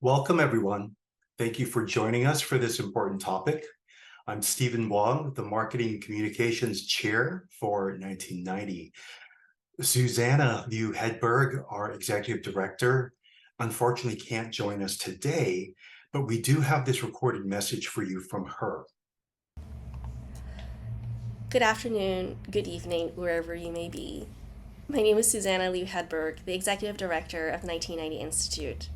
Welcome, everyone. Thank you for joining us for this important topic. I'm Stephen Wong, the Marketing and Communications Chair for 1990. Susana Liu-Hedberg, our Executive Director, unfortunately can't join us today, but we do have this recorded message for you from her. Good afternoon, good evening, wherever you may be. My name is Susana Liu-Hedberg, the Executive Director of the 1990 Institute.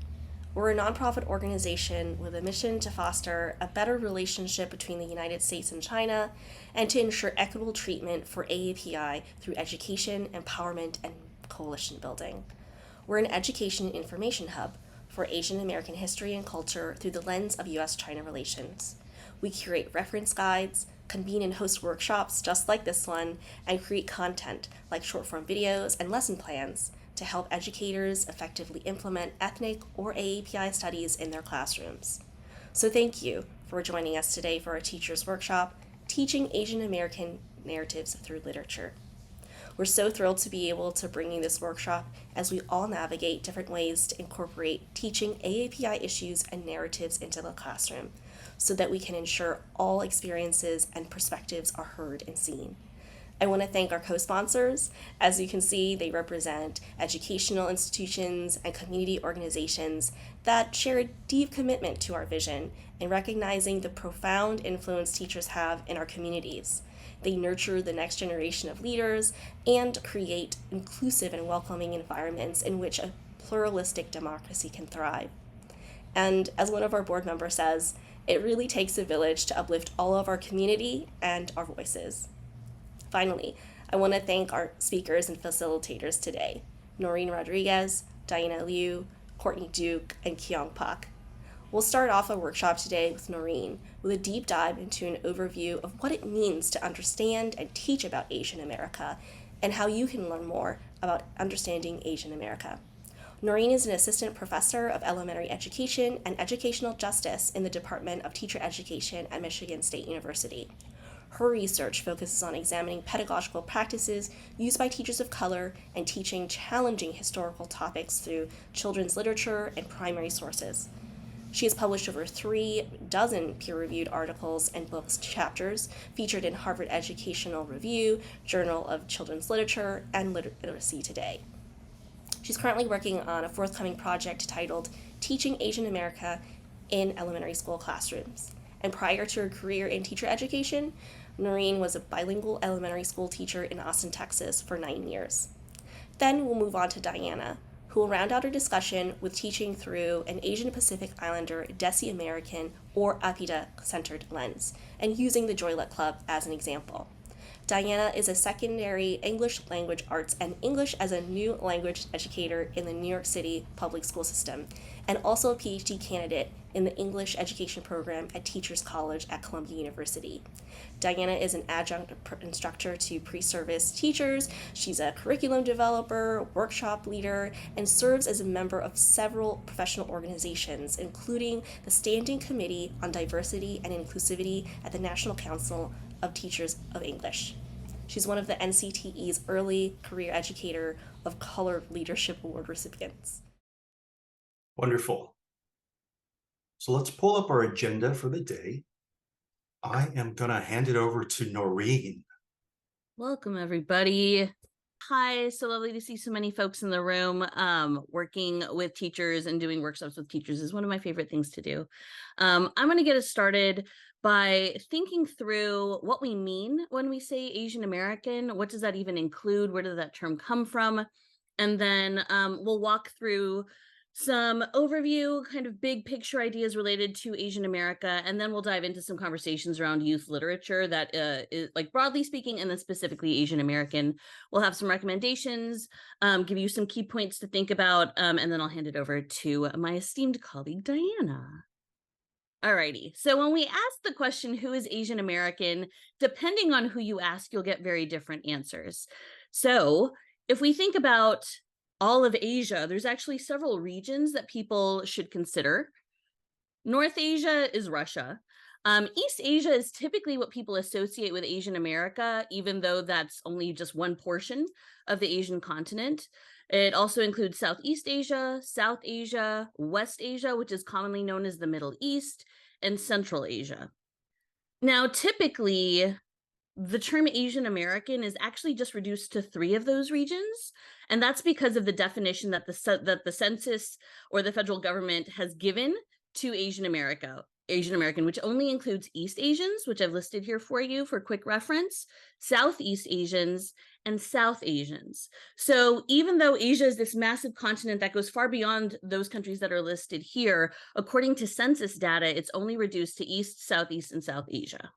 We're a nonprofit organization with a mission to foster a better relationship between the United States and China and to ensure equitable treatment for AAPI through education, empowerment, and coalition building. We're an education and information hub for Asian American history and culture through the lens of U.S.-China relations. We curate reference guides, convene and host workshops just like this one, and create content like short-form videos and lesson plans to help educators effectively implement ethnic or AAPI studies in their classrooms. So thank you for joining us today for our Teachers Workshop, Teaching Asian American Narratives Through Literature. We're so thrilled to be able to bring you this workshop as we all navigate different ways to incorporate teaching AAPI issues and narratives into the classroom so that we can ensure all experiences and perspectives are heard and seen. I want to thank our co-sponsors. As you can see, they represent educational institutions and community organizations that share a deep commitment to our vision in recognizing the profound influence teachers have in our communities. They nurture the next generation of leaders and create inclusive and welcoming environments in which a pluralistic democracy can thrive. And as one of our board members says, it really takes a village to uplift all of our community and our voices. Finally, I want to thank our speakers and facilitators today, Noreen Rodriguez, Diana Liu, Courtney Duke, and Kyong Pak. We'll start off our workshop today with Noreen with a deep dive into an overview of what it means to understand and teach about Asian America and how you can learn more about understanding Asian America. Noreen is an assistant professor of elementary education and educational justice in the Department of Teacher Education at Michigan State University. Her research focuses on examining pedagogical practices used by teachers of color and teaching challenging historical topics through children's literature and primary sources. She has published over 36 peer-reviewed articles and book chapters featured in Harvard Educational Review, Journal of Children's Literature, and Literacy Today. She's currently working on a forthcoming project titled Teaching Asian America in Elementary School Classrooms. And prior to her career in teacher education, Noreen was a bilingual elementary school teacher in Austin, Texas for 9 years. Then we'll move on to Diana, who will round out our discussion with teaching through an Asian Pacific Islander Desi-American or APIDA-centered lens, and using the Joylet Club as an example. Diana is a secondary English language arts and English as a new language educator in the New York City public school system, and also a PhD candidate in the English education program at Teachers College at Columbia University. Diana is an adjunct instructor to pre-service teachers. She's a curriculum developer, workshop leader, and serves as a member of several professional organizations, including the Standing Committee on Diversity and Inclusivity at the National Council of Teachers of English. She's one of the NCTE's Early Career Educator of Color Leadership Award recipients. Wonderful. So let's pull up our agenda for the day. I am going to hand it over to Noreen. Welcome, everybody. Hi, so lovely to see so many folks in the room. Working with teachers and doing workshops with teachers is one of my favorite things to do. I'm going to get us started by thinking through what we mean when we say Asian American. What does that even include? Where did that term come from? And then we'll walk through some overview, kind of big picture ideas related to Asian America, and then we'll dive into some conversations around youth literature that is like broadly speaking, and then specifically Asian American. We'll have some recommendations, give you some key points to think about, and then I'll hand it over to my esteemed colleague, Diana. Alrighty, so when we ask the question, who is Asian American, depending on who you ask, you'll get very different answers. So if we think about all of Asia, there's actually several regions that people should consider. North Asia is Russia. East Asia is typically what people associate with Asian America, even though that's only just one portion of the Asian continent. It also includes Southeast Asia, South Asia, West Asia, which is commonly known as the Middle East, and Central Asia. Now, typically, the term Asian American is actually just reduced to 3 of those regions, and that's because of the definition that the census or the federal government has given to Asian American, which only includes East Asians, which I've listed here for you for quick reference, Southeast Asians, and South Asians. So even though Asia is this massive continent that goes far beyond those countries that are listed here, according to census data, it's only reduced to East, Southeast, and South Asia.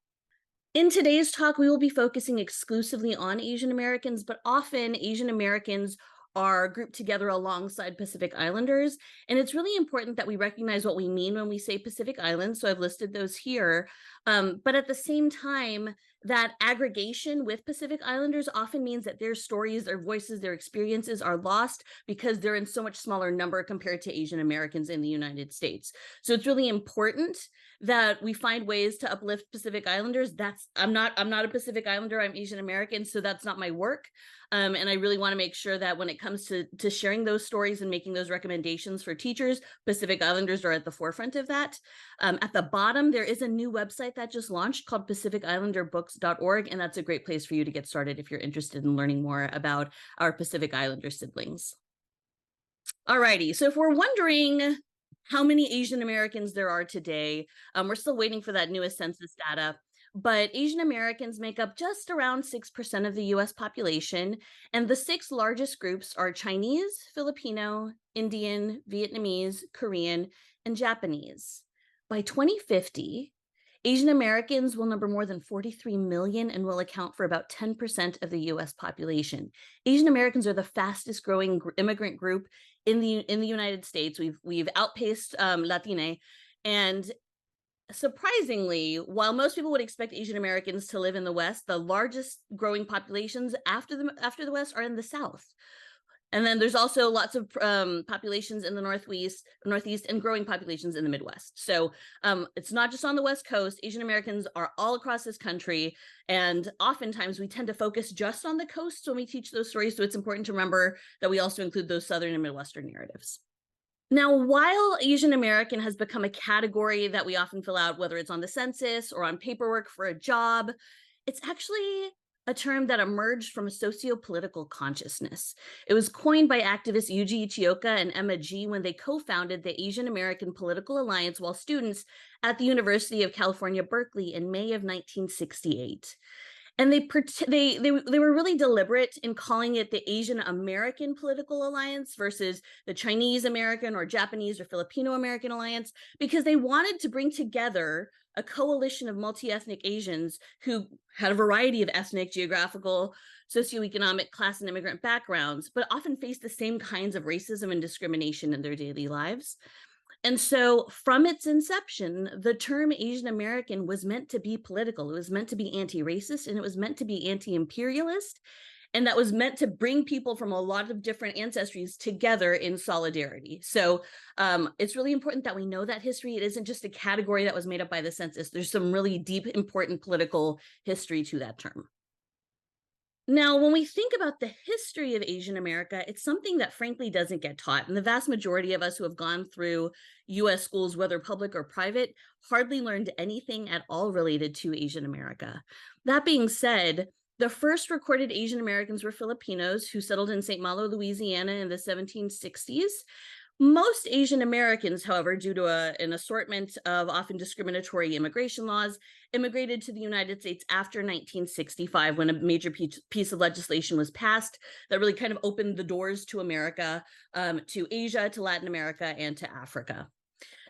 In today's talk, we will be focusing exclusively on Asian Americans, but often Asian Americans are grouped together alongside Pacific Islanders. And it's really important that we recognize what we mean when we say Pacific Islands. So I've listed those here. But at the same time, that aggregation with Pacific Islanders often means that their stories, their voices, their experiences are lost because they're in so much smaller number compared to Asian Americans in the United States. So it's really important that we find ways to uplift Pacific Islanders. I'm not a Pacific Islander, I'm Asian American, so that's not my work. And I really want to make sure that when it comes to sharing those stories and making those recommendations for teachers, Pacific Islanders are at the forefront of that. At the bottom, there is a new website that just launched called pacificislanderbooks.org, and that's a great place for you to get started if you're interested in learning more about our Pacific Islander siblings. Alrighty, so if we're wondering how many Asian Americans there are today, we're still waiting for that newest census data. But Asian Americans make up just around 6% of the US population, and the 6 largest groups are Chinese, Filipino, Indian, Vietnamese, Korean, and Japanese. By 2050, Asian Americans will number more than 43 million and will account for about 10% of the US population. Asian Americans are the fastest growing immigrant group in the United States. We've outpaced Latine, and surprisingly, while most people would expect Asian Americans to live in the West, the largest growing populations after the West are in the South. And then there's also lots of populations in the Northeast, and growing populations in the Midwest. So it's not just on the West Coast. Asian Americans are all across this country. And oftentimes we tend to focus just on the coast when we teach those stories. So it's important to remember that we also include those Southern and Midwestern narratives. Now, while Asian American has become a category that we often fill out, whether it's on the census or on paperwork for a job, it's actually a term that emerged from a socio-political consciousness. It was coined by activists Yuji Ichioka and Emma G when they co-founded the Asian American Political Alliance while students at the University of California, Berkeley in May of 1968. And they were really deliberate in calling it the Asian American Political Alliance versus the Chinese American or Japanese or Filipino American Alliance, because they wanted to bring together a coalition of multi-ethnic Asians who had a variety of ethnic, geographical, socioeconomic, class, and immigrant backgrounds, but often faced the same kinds of racism and discrimination in their daily lives. And so from its inception, the term Asian American was meant to be political. It was meant to be anti-racist, and it was meant to be anti-imperialist. And that was meant to bring people from a lot of different ancestries together in solidarity. So it's really important that we know that history. It isn't just a category that was made up by the census. There's some really deep, important political history to that term. Now, when we think about the history of Asian America, it's something that frankly doesn't get taught. And the vast majority of us who have gone through US schools, whether public or private, hardly learned anything at all related to Asian America. That being said, the first recorded Asian Americans were Filipinos who settled in St. Malo, Louisiana in the 1760s. Most Asian Americans, however, due to an assortment of often discriminatory immigration laws, immigrated to the United States after 1965, when a major piece of legislation was passed that really kind of opened the doors to America, to Asia, to Latin America, and to Africa.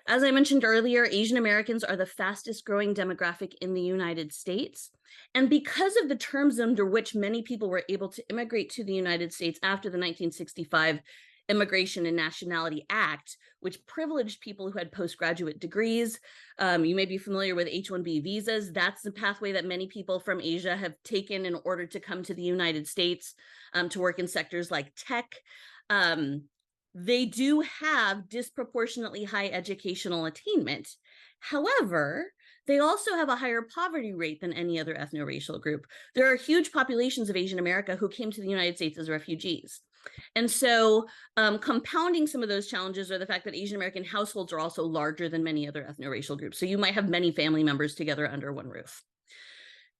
As I mentioned earlier, Asian Americans are the fastest growing demographic in the United States. And because of the terms under which many people were able to immigrate to the United States after the 1965 Immigration and Nationality Act, which privileged people who had postgraduate degrees. You may be familiar with H-1B visas. That's the pathway that many people from Asia have taken in order to come to the United States to work in sectors like tech. They do have disproportionately high educational attainment. However, they also have a higher poverty rate than any other ethno-racial group. There are huge populations of Asian America who came to the United States as refugees. And so compounding some of those challenges are the fact that Asian American households are also larger than many other ethno-racial groups. So you might have many family members together under one roof.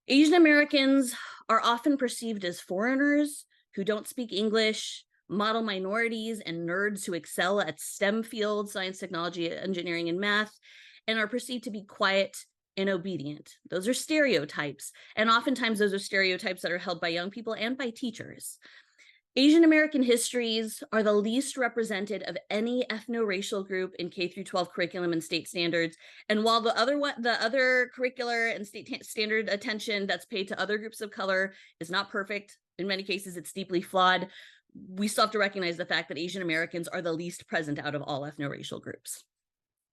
Asian Americans are often perceived as foreigners who don't speak English, model minorities, and nerds who excel at STEM fields, science, technology, engineering, and math, and are perceived to be quiet and obedient. Those are stereotypes. And oftentimes those are stereotypes that are held by young people and by teachers. Asian American histories are the least represented of any ethno-racial group in K-12 curriculum and state standards. And while the other curricular and state standard attention that's paid to other groups of color is not perfect, in many cases it's deeply flawed, we still have to recognize the fact that Asian Americans are the least present out of all ethno-racial groups.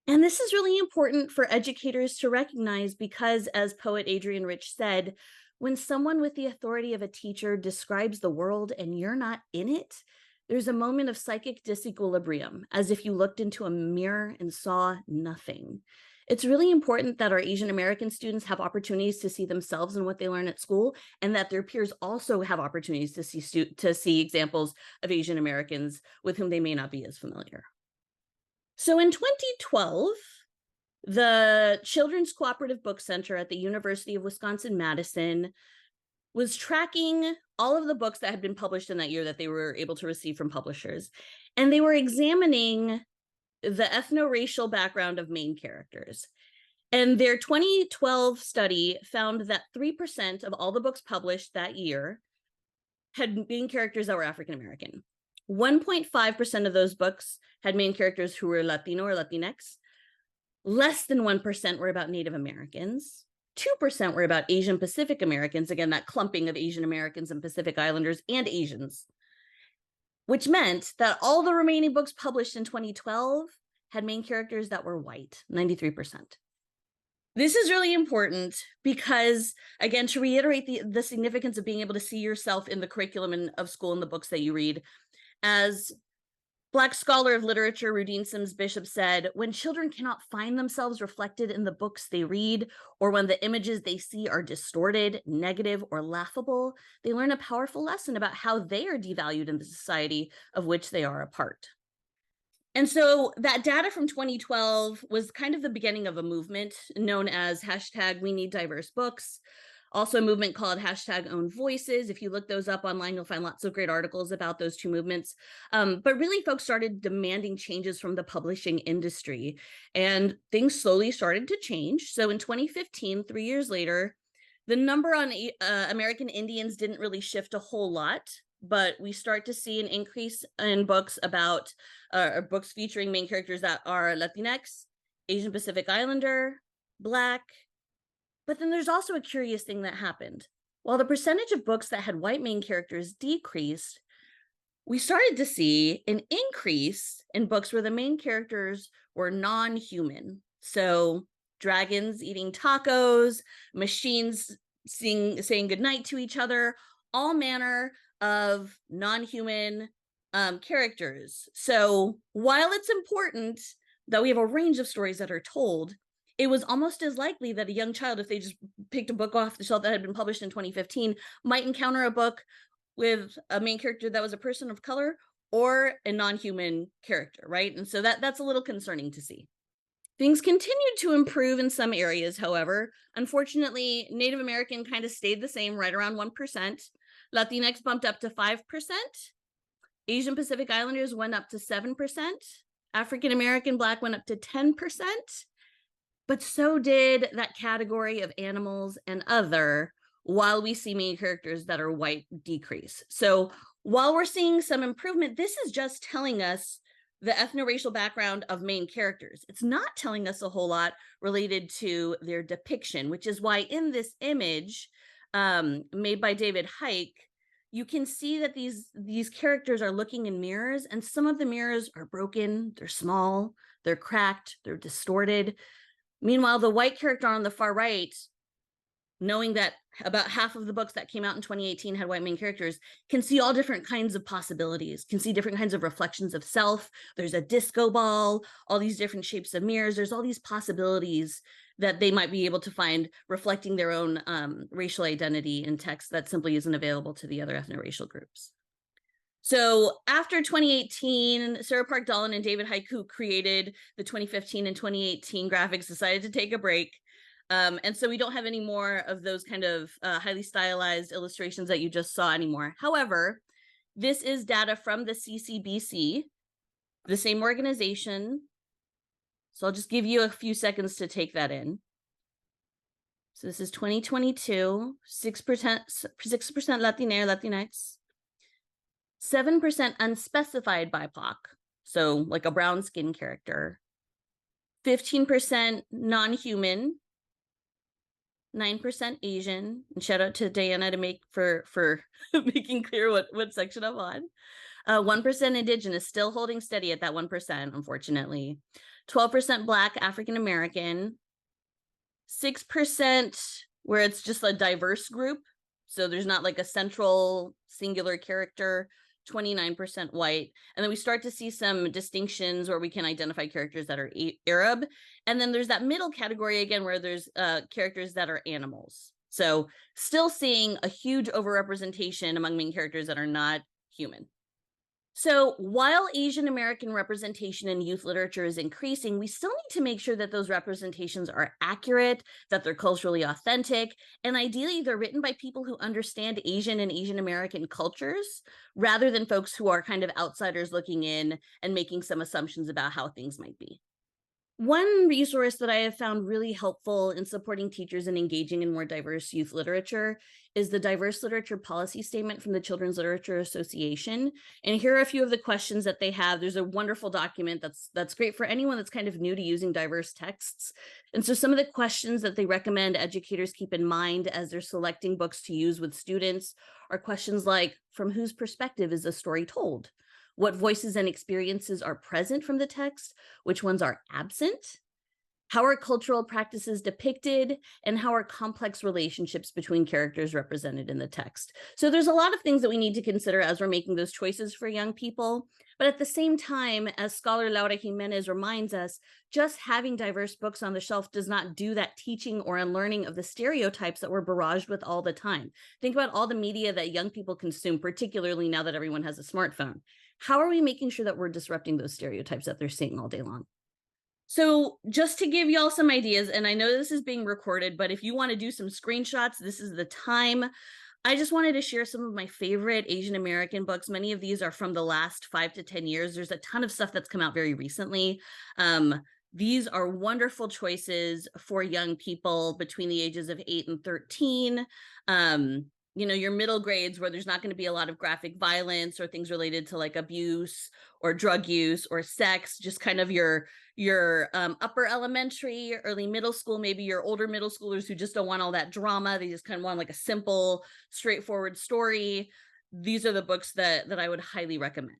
And this is really important for educators to recognize because, as poet Adrienne Rich said, when someone with the authority of a teacher describes the world and you're not in it, there's a moment of psychic disequilibrium, as if you looked into a mirror and saw nothing. It's really important that our Asian American students have opportunities to see themselves in what they learn at school, and that their peers also have opportunities to see examples of Asian Americans with whom they may not be as familiar. So in 2012, the Children's Cooperative Book Center at the University of Wisconsin-Madison was tracking all of the books that had been published in that year that they were able to receive from publishers. And they were examining the ethno-racial background of main characters. And their 2012 study found that 3% of all the books published that year had main characters that were African-American. 1.5% of those books had main characters who were Latino or Latinx. Less than 1% were about Native Americans. 2% were about Asian Pacific Americans, again, that clumping of Asian Americans and Pacific Islanders and Asians, which meant that all the remaining books published in 2012 had main characters that were white, 93%. This is really important because, again, to reiterate the significance of being able to see yourself in the curriculum of school and the books that you read, as Black scholar of literature Rudine Sims Bishop said, when children cannot find themselves reflected in the books they read, or when the images they see are distorted, negative, or laughable, they learn a powerful lesson about how they are devalued in the society of which they are a part. And so that data from 2012 was kind of the beginning of a movement known as #WeNeedDiverseBooks. Also a movement called #OwnVoices. If you look those up online, you'll find lots of great articles about those two movements. But really, folks started demanding changes from the publishing industry, and things slowly started to change. So in 2015, 3 years later, the number on American Indians didn't really shift a whole lot, but we start to see an increase in books about, books featuring main characters that are Latinx, Asian Pacific Islander, Black. But then there's also a curious thing that happened. While the percentage of books that had white main characters decreased, we started to see an increase in books where the main characters were non-human. So dragons eating tacos, machines saying goodnight to each other, all manner of non-human characters. So while it's important that we have a range of stories that are told, it was almost as likely that a young child, if they just picked a book off the shelf that had been published in 2015, might encounter a book with a main character that was a person of color or a non-human character, right? And so that's a little concerning to see. Things continued to improve in some areas, however. Unfortunately, Native American kind of stayed the same, right around 1%. Latinx bumped up to 5%. Asian Pacific Islanders went up to 7%. African American Black went up to 10%. But so did that category of animals and other, while we see main characters that are white decrease. So while we're seeing some improvement, this is just telling us the ethno-racial background of main characters. It's not telling us a whole lot related to their depiction, which is why in this image made by David Hike, you can see that these characters are looking in mirrors, and some of the mirrors are broken, they're small, they're cracked, they're distorted. Meanwhile, the white character on the far right, knowing that about half of the books that came out in 2018 had white main characters, can see all different kinds of possibilities, can see different kinds of reflections of self. There's a disco ball, all these different shapes of mirrors. There's all these possibilities that they might be able to find reflecting their own racial identity in text that simply isn't available to the other ethno-racial groups. So after 2018, Sarah Park Dallin and David Haiku created the 2015 and 2018 graphics, decided to take a break. And so we don't have any more of those kind of highly stylized illustrations that you just saw anymore. However, this is data from the CCBC, the same organization. So I'll just give you a few seconds to take that in. So this is 2022, 6% Latina, Latinx, 7% unspecified BIPOC, so like a brown skin character, 15% non-human, 9% Asian, and shout out to Diana to make for making clear what section I'm on. 1% Indigenous, still holding steady at that 1%, unfortunately. 12% Black, African American, 6% where it's just a diverse group, so there's not like a central singular character, 29% white. And then we start to see some distinctions where we can identify characters that are Arab. And then there's that middle category again where there's characters that are animals. So still seeing a huge overrepresentation among main characters that are not human. So while Asian American representation in youth literature is increasing, we still need to make sure that those representations are accurate, that they're culturally authentic, and ideally they're written by people who understand Asian and Asian American cultures, rather than folks who are kind of outsiders looking in and making some assumptions about how things might be. One resource that I have found really helpful in supporting teachers and engaging in more diverse youth literature is the Diverse Literature Policy Statement from the Children's Literature Association. And here are a few of the questions that they have. There's a wonderful document that's great for anyone that's kind of new to using diverse texts. And so some of the questions that they recommend educators keep in mind as they're selecting books to use with students are questions like, from whose perspective is the story told? What voices and experiences are present from the text? Which ones are absent? How are cultural practices depicted? And how are complex relationships between characters represented in the text? So there's a lot of things that we need to consider as we're making those choices for young people. But at the same time, as scholar Laura Jimenez reminds us, just having diverse books on the shelf does not do that teaching or unlearning of the stereotypes that we're barraged with all the time. Think about all the media that young people consume, particularly now that everyone has a smartphone. How are we making sure that we're disrupting those stereotypes that they're seeing all day long? So just to give y'all some ideas, and I know this is being recorded, but if you want to do some screenshots, this is the time. I just wanted to share some of my favorite Asian American books. Many of these are from the last 5 to 10 years. There's a ton of stuff that's come out very recently. These are wonderful choices for young people between the ages of 8 and 13. You know, your middle grades where there's not going to be a lot of graphic violence or things related to like abuse or drug use or sex, just kind of your upper elementary, early middle school, maybe your older middle schoolers who just don't want all that drama. They just kind of want like a simple, straightforward story. These are the books that I would highly recommend.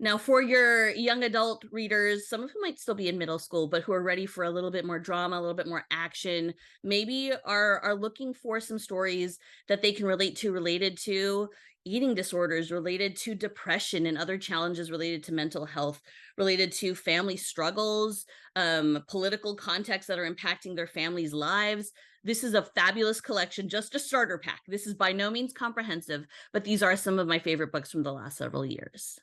Now, for your young adult readers, some of whom might still be in middle school, but who are ready for a little bit more drama, a little bit more action, maybe are looking for some stories that they can relate to, related to eating disorders, related to depression and other challenges related to mental health, related to family struggles, political contexts that are impacting their families' lives. This is a fabulous collection, just a starter pack. This is by no means comprehensive, but these are some of my favorite books from the last several years.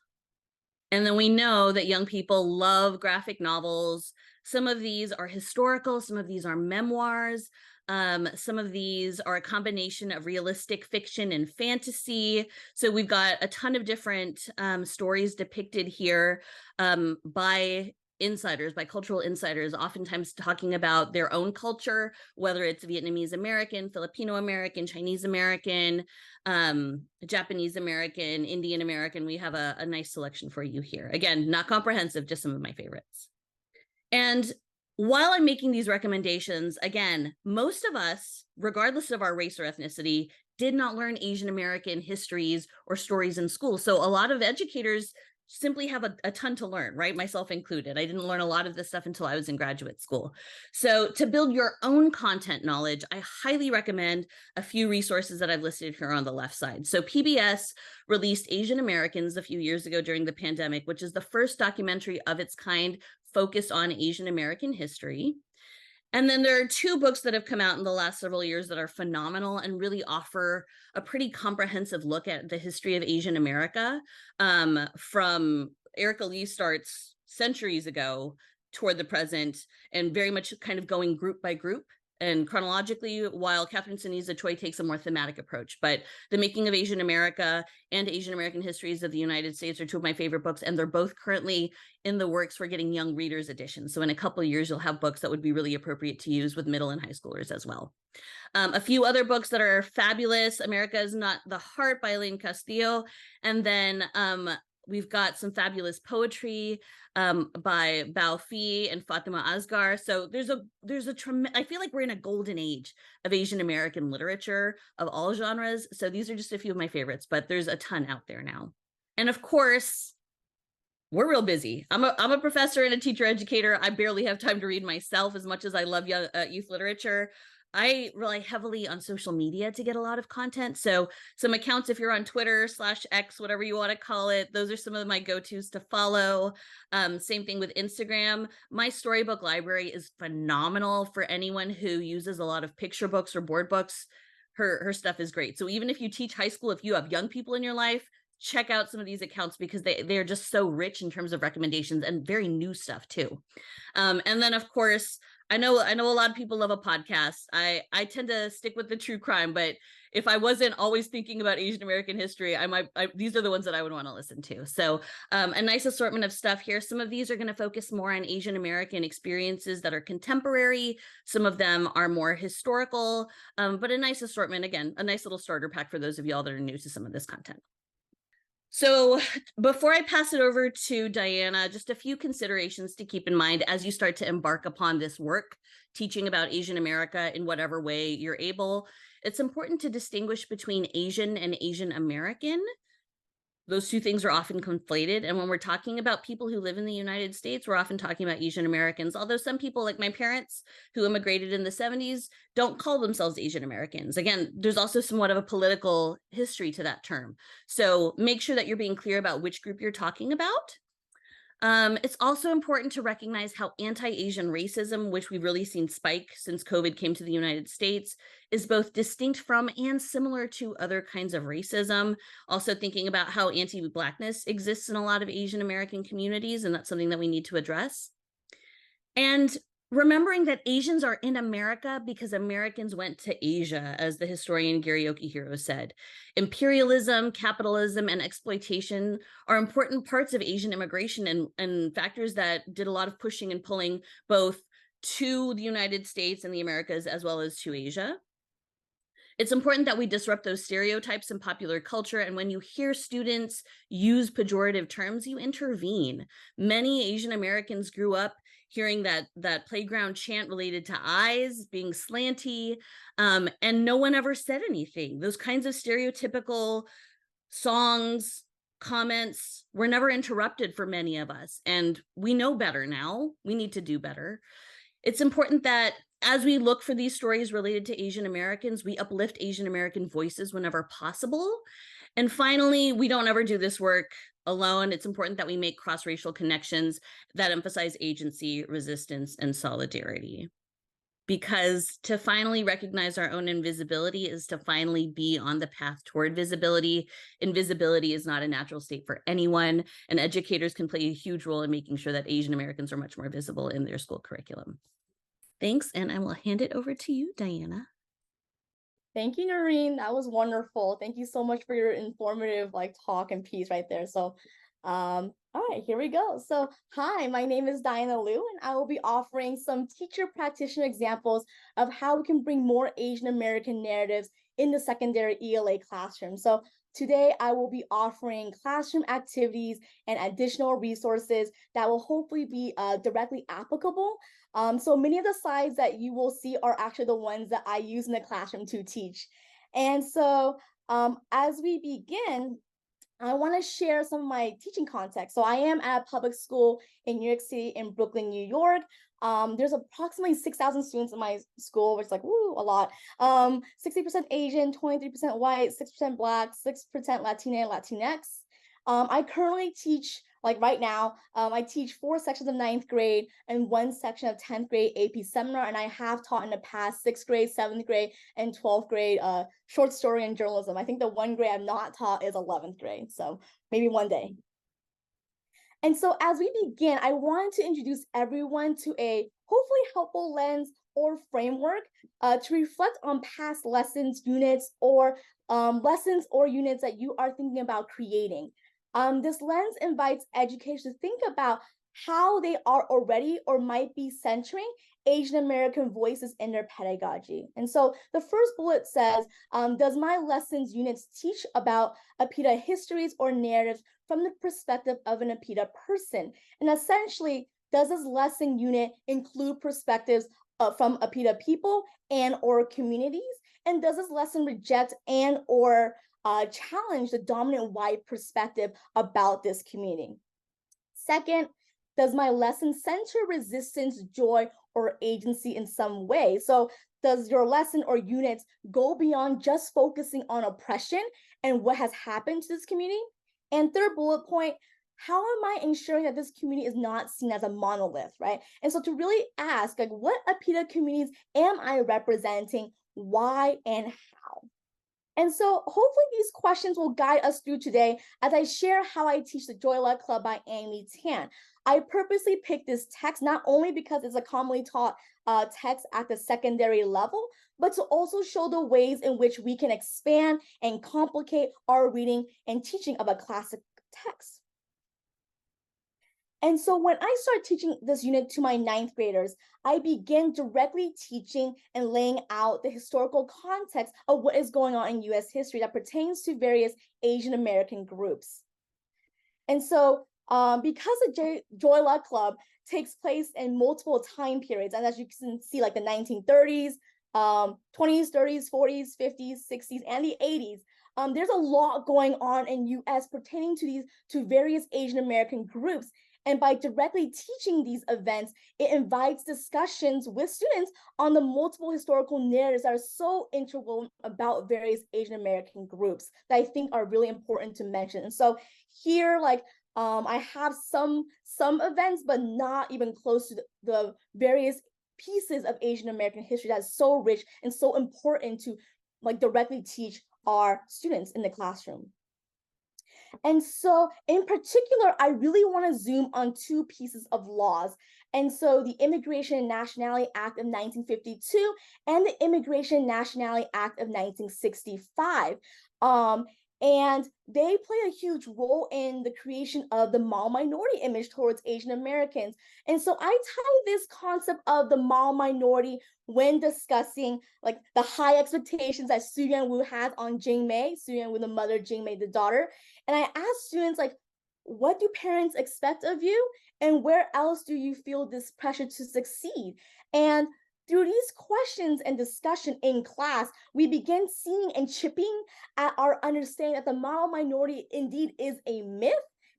And then we know that young people love graphic novels. Some of these are historical, some of these are memoirs. Some of these are a combination of realistic fiction and fantasy. So we've got a ton of different stories depicted here by insiders, by cultural insiders, oftentimes talking about their own culture, whether it's Vietnamese American, Filipino American, Chinese American, Japanese American, Indian American. We have a nice selection for you here. Again, not comprehensive, just some of my favorites. And while I'm making these recommendations, again, most of us, regardless of our race or ethnicity, did not learn Asian American histories or stories in school. So a lot of educators simply have a ton to learn, right? Myself included. I didn't learn a lot of this stuff until I was in graduate school. So to build your own content knowledge, I highly recommend a few resources that I've listed here on the left side. So PBS released Asian Americans a few years ago during the pandemic, which is the first documentary of its kind focused on Asian American history. And then there are two books that have come out in the last several years that are phenomenal and really offer a pretty comprehensive look at the history of Asian America, from Erica Lee starts centuries ago toward the present, and very much kind of going group by group and chronologically, while Catherine Sinisa Choi takes a more thematic approach. But The Making of Asian America and Asian American Histories of the United States are two of my favorite books, and they're both currently in the works for getting young readers editions. So in a couple of years, you'll have books that would be really appropriate to use with middle and high schoolers as well. A few other books that are fabulous: America is Not the Heart by Elaine Castillo. And then we've got some fabulous poetry by Bao Fi and Fatima Asghar. So I feel like we're in a golden age of Asian American literature of all genres. So these are just a few of my favorites, but there's a ton out there now. And of course, we're real busy. I'm a professor and a teacher educator. I barely have time to read myself as much as I love youth literature. I rely heavily on social media to get a lot of content. So some accounts, if you're on Twitter /X, whatever you want to call it, those are some of my go-tos to follow. Same thing with Instagram. My storybook library is phenomenal for anyone who uses a lot of picture books or board books. Her stuff is great. So even if you teach high school, if you have young people in your life, check out some of these accounts because they're just so rich in terms of recommendations and very new stuff too. And then of course, I know a lot of people love a podcast. I tend to stick with the true crime, but if I wasn't always thinking about Asian American history, these are the ones that I would want to listen to. So a nice assortment of stuff here. Some of these are going to focus more on Asian American experiences that are contemporary. Some of them are more historical, but a nice assortment. Again, a nice little starter pack for those of y'all that are new to some of this content. So before I pass it over to Diana, just a few considerations to keep in mind as you start to embark upon this work, teaching about Asian America in whatever way you're able. It's important to distinguish between Asian and Asian American. Those two things are often conflated. And when we're talking about people who live in the United States, we're often talking about Asian Americans. Although some people, like my parents who immigrated in the 70s, don't call themselves Asian Americans. Again, there's also somewhat of a political history to that term. So make sure that you're being clear about which group you're talking about. It's also important to recognize how anti-Asian racism, which we've really seen spike since COVID came to the United States, is both distinct from and similar to other kinds of racism. Also thinking about how anti-Blackness exists in a lot of Asian American communities, and that's something that we need to address. And remembering that Asians are in America because Americans went to Asia, as the historian Gary Yokihiro said. Imperialism, capitalism, and exploitation are important parts of Asian immigration and factors that did a lot of pushing and pulling both to the United States and the Americas as well as to Asia. It's important that we disrupt those stereotypes in popular culture. And when you hear students use pejorative terms, you intervene. Many Asian Americans grew up hearing that playground chant related to eyes being slanty, and no one ever said anything. Those kinds of stereotypical songs, comments were never interrupted for many of us. And we know better now. We need to do better. It's important that as we look for these stories related to Asian Americans, we uplift Asian American voices whenever possible. And finally, we don't ever do this work alone. It's important that we make cross-racial connections that emphasize agency, resistance, and solidarity. Because to finally recognize our own invisibility is to finally be on the path toward visibility. Invisibility is not a natural state for anyone, and educators can play a huge role in making sure that Asian Americans are much more visible in their school curriculum. Thanks, and I will hand it over to you, Diana. Thank you, Noreen. That was wonderful. Thank you so much for your informative talk and piece right there. So, all right, here we go. So, hi, my name is Diana Liu, and I will be offering some teacher practitioner examples of how we can bring more Asian American narratives in the secondary ELA classroom. So today I will be offering classroom activities and additional resources that will hopefully be directly applicable. So many of the slides that you will see are actually the ones that I use in the classroom to teach. And so as we begin, I want to share some of my teaching context. So I am at a public school in New York City, in Brooklyn, New York. There's approximately 6,000 students in my school, which is like, woo, a lot. 60% Asian, 23% white, 6% Black, 6% Latina and Latinx. I currently teach Like right now, I teach 4 sections of 9th grade and 1 section of 10th grade AP seminar, and I have taught in the past 6th grade, 7th grade, and 12th grade short story and journalism. I think the one grade I've not taught is 11th grade, so maybe one day. And so as we begin, I wanted to introduce everyone to a hopefully helpful lens or framework to reflect on past lessons, units, or lessons or units that you are thinking about creating. This lens invites educators to think about how they are already or might be centering Asian American voices in their pedagogy. And so the first bullet says, does my lessons units teach about APIDA histories or narratives from the perspective of an APIDA person? And essentially, does this lesson unit include perspectives from APIDA people and or communities? And does this lesson reject and or challenge the dominant white perspective about this community? Second, does my lesson center resistance, joy, or agency in some way? So does your lesson or units go beyond just focusing on oppression and what has happened to this community? And third bullet point, how am I ensuring that this community is not seen as a monolith, right? And so to really ask, like, what APIDA communities am I representing, why, and how? And so hopefully these questions will guide us through today as I share how I teach the Joy Luck Club by Amy Tan. I purposely picked this text not only because it's a commonly taught text at the secondary level, but to also show the ways in which we can expand and complicate our reading and teaching of a classic text. And so when I start teaching this unit to my 9th graders, I begin directly teaching and laying out the historical context of what is going on in US history that pertains to various Asian American groups. And so because the Joy Luck Club takes place in multiple time periods, and as you can see, like the 1930s, 20s, 30s, 40s, 50s, 60s, and the 80s, there's a lot going on in US pertaining to various Asian American groups. And by directly teaching these events, it invites discussions with students on the multiple historical narratives that are so integral about various Asian American groups that I think are really important to mention. And so here, like, I have some events, but not even close to the various pieces of Asian American history that's so rich and so important to like directly teach our students in the classroom. And so in particular, I really want to zoom on 2 pieces of laws. And so the Immigration and Nationality Act of 1952 and the Immigration and Nationality Act of 1965. And they play a huge role in the creation of the male minority image towards Asian Americans. And so I tie this concept of the male minority when discussing like the high expectations that Su Yan-woo has on Jing Mei, Su Yan-woo the mother, Jing Mei the daughter. And I ask students, like, what do parents expect of you? And where else do you feel this pressure to succeed? And through these questions and discussion in class, we begin seeing and chipping at our understanding that the male minority indeed is a myth,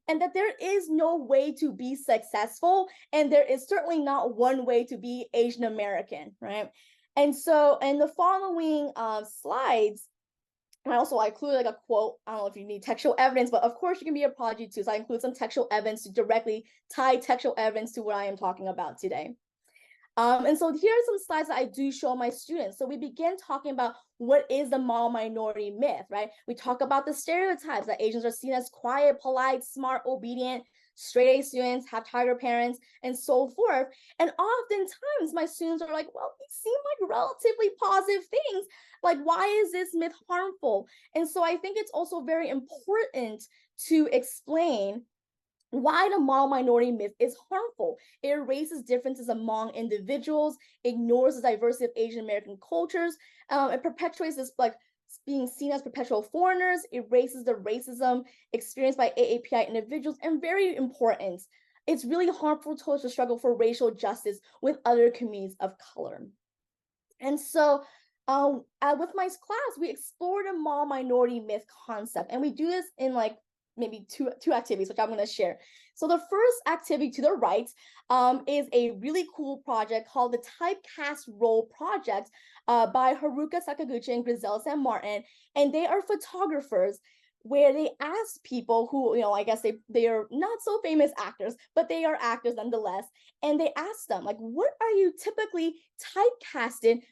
and that there is no way to be successful, and there is certainly not one way to be Asian American, right? And so in the following slides, and I included like a quote. I don't know if you need textual evidence, but of course you can be a prodigy too. So I include some textual evidence to directly tie textual evidence to what I am talking about today. And so here are some slides that I do show my students. So we begin talking about what is the male minority myth, right? We talk about the stereotypes that Asians are seen as quiet, polite, smart, obedient, straight A students, have tiger parents, and so forth. And oftentimes my students are like, well, these seem like relatively positive things. Like, why is this myth harmful? And so I think it's also very important to explain why the male minority myth is harmful. It erases differences among individuals, ignores the diversity of Asian American cultures, it perpetuates this like being seen as perpetual foreigners, erases the racism experienced by AAPI individuals, and very important, it's really harmful towards the struggle for racial justice with other communities of color. And so with my class, we explore the male minority myth concept, and we do this in like maybe two activities, which I'm going to share. So the first activity to the right is a really cool project called the Typecast Role Project by Haruka Sakaguchi and Grisel San Martin. And they are photographers where they asked people who, I guess they are not so famous actors, but they are actors nonetheless. And they asked them, like, what are you typically typecasted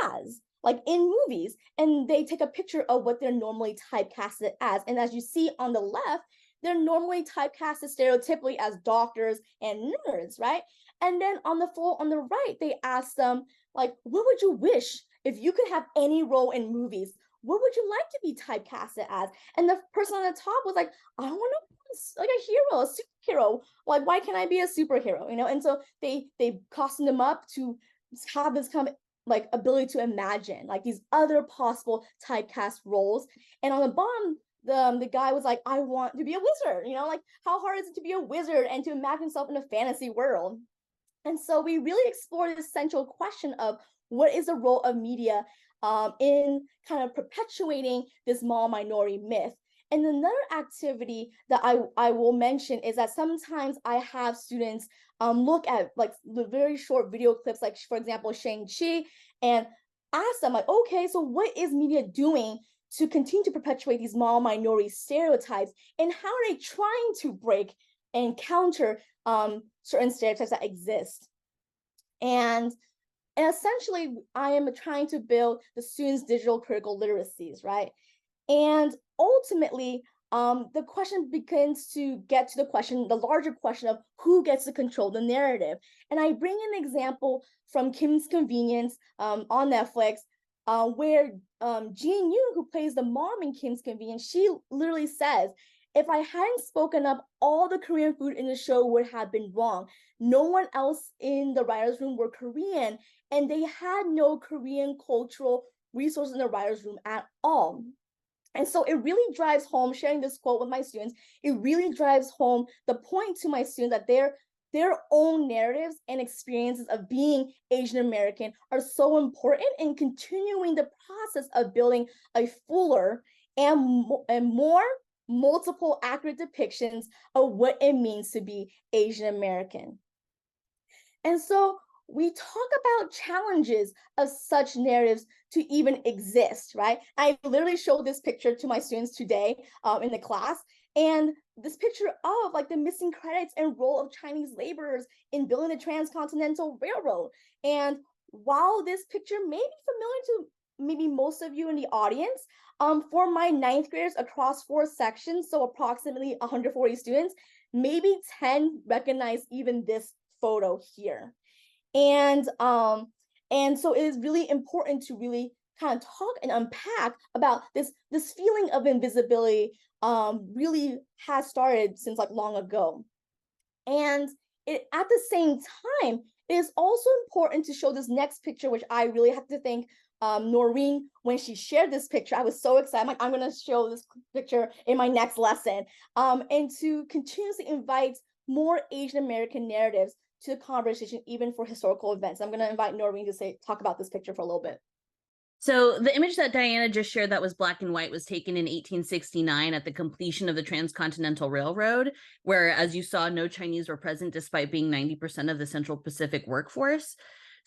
as, like in movies? And they take a picture of what they're normally typecasted as. And as you see on the left, they're normally typecasted stereotypically as doctors and nerds, right? And then on the right, they asked them, like, what would you wish if you could have any role in movies? What would you like to be typecasted as? And the person on the top was like, I want to be like a hero, a superhero. Like, why can't I be a superhero? And so they costumed them up to have this kind of like ability to imagine like these other possible typecast roles. And on the bottom, the guy was like, I want to be a wizard. Like, how hard is it to be a wizard and to imagine himself in a fantasy world? And so we really explore this central question of what is the role of media in kind of perpetuating this small minority myth. And another activity that I will mention is that sometimes I have students look at like the very short video clips, like for example, Shang-Chi, and ask them like, okay, so what is media doing to continue to perpetuate these small minority stereotypes? And how are they trying to break and counter certain stereotypes that exist? And essentially, I am trying to build the students' digital critical literacies, right? And ultimately, the question begins to get to the larger question of who gets to control the narrative. And I bring an example from Kim's Convenience on Netflix, where Jean Yoon, who plays the mom in Kim's Convenience, she literally says, if I hadn't spoken up, all the Korean food in the show would have been wrong. No one else in the writer's room were Korean, and they had no Korean cultural resources in the writer's room at all. And so it really drives home, sharing this quote with my students, it really drives home the point to my students that their own narratives and experiences of being Asian American are so important in continuing the process of building a fuller and more multiple accurate depictions of what it means to be Asian American. And so we talk about challenges of such narratives to even exist, right? I literally showed this picture to my students today in the class, and this picture of like the missing credits and role of Chinese laborers in building the Transcontinental Railroad. And while this picture may be familiar to maybe most of you in the audience, for my ninth graders across 4 sections, so approximately 140 students, maybe 10 recognize even this photo here. And so it is really important to really kind of talk and unpack about this feeling of invisibility really has started since like long ago. And at the same time, it is also important to show this next picture, which I really have to thank Noreen when she shared this picture. I was so excited. I'm going to show this picture in my next lesson, and to continuously invite more Asian American narratives to the conversation, even for historical events. I'm going to invite Noreen to talk about this picture for a little bit. So the image that Diana just shared that was black and white was taken in 1869 at the completion of the Transcontinental Railroad, where, as you saw, no Chinese were present despite being 90% of the Central Pacific workforce.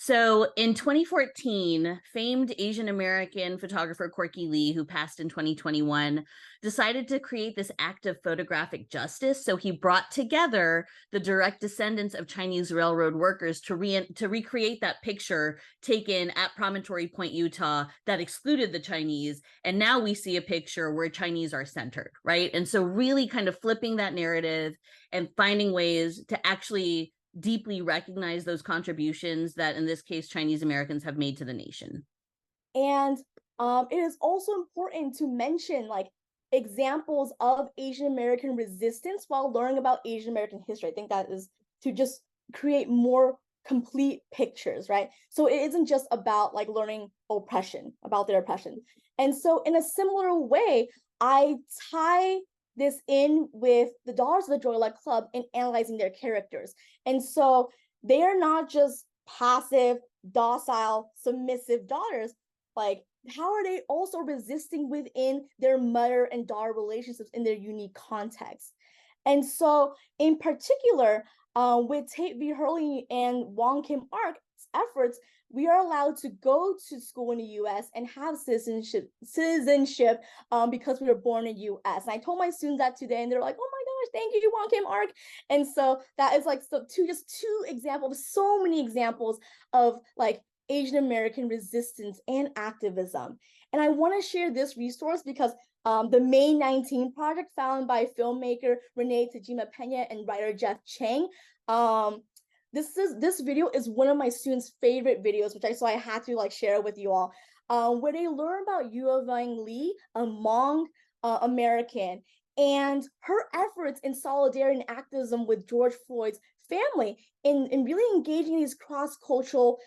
So in 2014, famed Asian American photographer Courtney Lee, who passed in 2021, decided to create this act of photographic justice. So he brought together the direct descendants of Chinese railroad workers to recreate that picture taken at Promontory Point, Utah, that excluded the Chinese. And now we see a picture where Chinese are centered, right? And so really kind of flipping that narrative and finding ways to actually deeply recognize those contributions that, in this case, Chinese Americans have made to the nation. And it is also important to mention like examples of Asian American resistance while learning about Asian American history. I think that is to just create more complete pictures, right? So it isn't just about like learning oppression, about their oppression. And so in a similar way, I tie this in with the Daughters of the Joy Luck Club in analyzing their characters. And so they are not just passive, docile, submissive daughters. Like, how are they also resisting within their mother and daughter relationships in their unique context? And so in particular, with Tate V. Hurley and Wong Kim Ark's efforts, we are allowed to go to school in the U.S. and have citizenship because we were born in the U.S. And I told my students that today, and they're like, "Oh my gosh, thank you, Wong Kim Ark." And so that is like two examples, so many examples of like Asian American resistance and activism. And I want to share this resource because the May 19 project, found by filmmaker Renee Tajima Pena and writer Jeff Chang. This video is one of my students' favorite videos, so I had to like share it with you all, where they learn about Yuevang Lee, a Hmong American, and her efforts in solidarity and activism with George Floyd's family in really engaging in these cross-cultural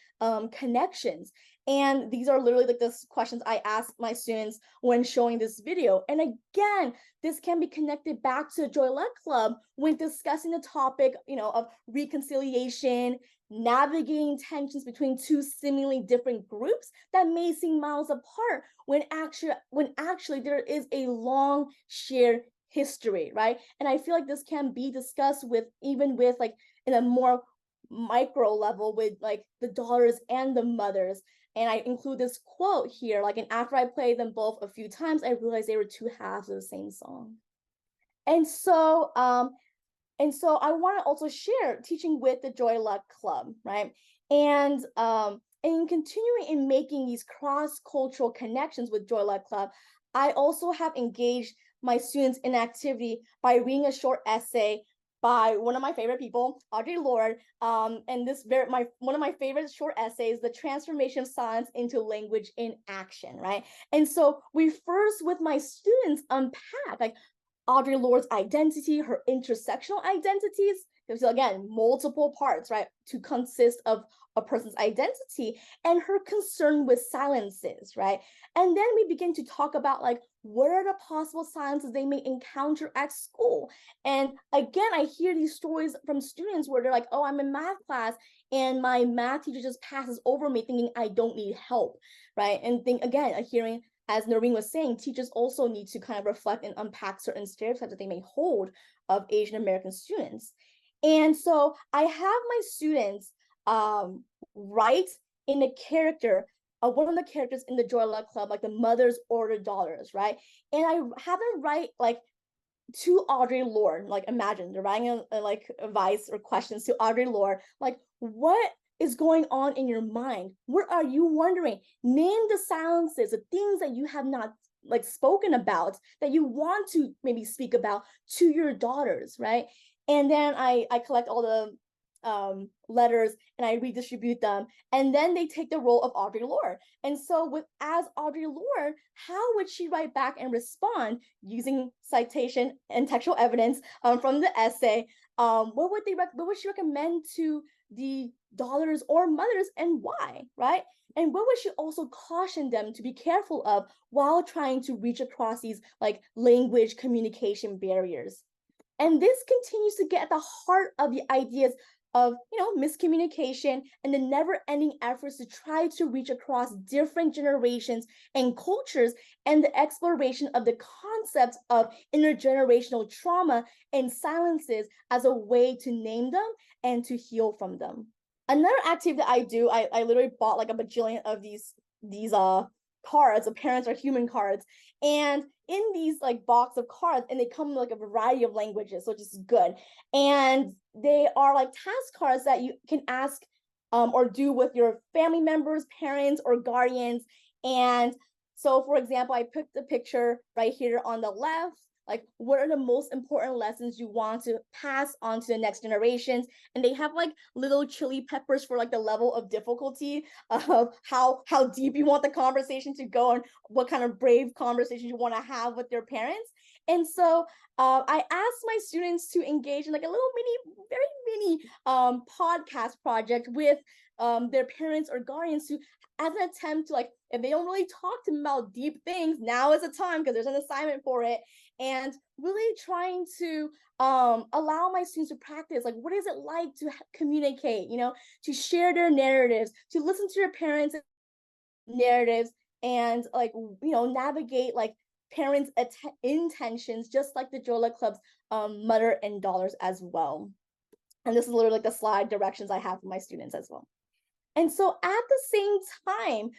connections. And these are literally like the questions I ask my students when showing this video. And again, this can be connected back to the Joy Luck Club when discussing the topic, of reconciliation, navigating tensions between two seemingly different groups that may seem miles apart when actually there is a long shared history, right? And I feel like this can be discussed even with like in a more micro level with like the daughters and the mothers. And I include this quote here, like, and after I played them both a few times, I realized they were two halves of the same song. And so I want to also share teaching with the Joy Luck Club, right? And in continuing in making these cross-cultural connections with Joy Luck Club, I also have engaged my students in activity by reading a short essay by one of my favorite people, Audre Lorde, and one of my favorite short essays, "The Transformation of Science into Language in Action," right? And so we first, with my students, unpack like Audre Lorde's identity, her intersectional identities. There's again multiple parts, right, to consist of a person's identity, and her concern with silences, right? And then we begin to talk about like what are the possible silences they may encounter at school. And again, I hear these stories from students where they're like, "Oh, I'm in math class and my math teacher just passes over me thinking I don't need help," right? And hearing, as Noreen was saying, teachers also need to kind of reflect and unpack certain stereotypes that they may hold of Asian American students. And so I have my students write in a character, one of the characters in the Joy Luck Club, like the mothers or the daughters, right? And I have them write like to Audre Lorde, like imagine they're writing like advice or questions to Audre Lorde, like, what is going on in your mind? What are you wondering? Name the silences, the things that you have not like spoken about that you want to maybe speak about to your daughters, right? And then I collect all the letters and I redistribute them, and then they take the role of Audre Lorde. And so as Audre Lorde, how would she write back and respond using citation and textual evidence from the essay? What would she recommend to the daughters or mothers, and why, right? And what would she also caution them to be careful of while trying to reach across these like language communication barriers? And this continues to get at the heart of the ideas of miscommunication and the never-ending efforts to try to reach across different generations and cultures, and the exploration of the concepts of intergenerational trauma and silences as a way to name them and to heal from them. Another activity that I do, I literally bought like a bajillion of these cards, the parents are human cards, and in these like box of cards, and they come in like a variety of languages, which is good. And they are like task cards that you can ask or do with your family members, parents, or guardians. And so, for example, I put the picture right here on the left, like what are the most important lessons you want to pass on to the next generations? And they have like little chili peppers for like the level of difficulty of how deep you want the conversation to go and what kind of brave conversation you want to have with their parents. And so I asked my students to engage in like a little very mini podcast project with their parents or guardians to, as an attempt to, like, if they don't really talk to them about deep things, now is the time because there's an assignment for it. And really trying to allow my students to practice, like, what is it like to communicate, to share their narratives, to listen to their parents' narratives, and like, navigate like parents' intentions, just like the Joy Luck Club's mother and daughters as well. And this is literally like the slide directions I have for my students as well. And so at the same time,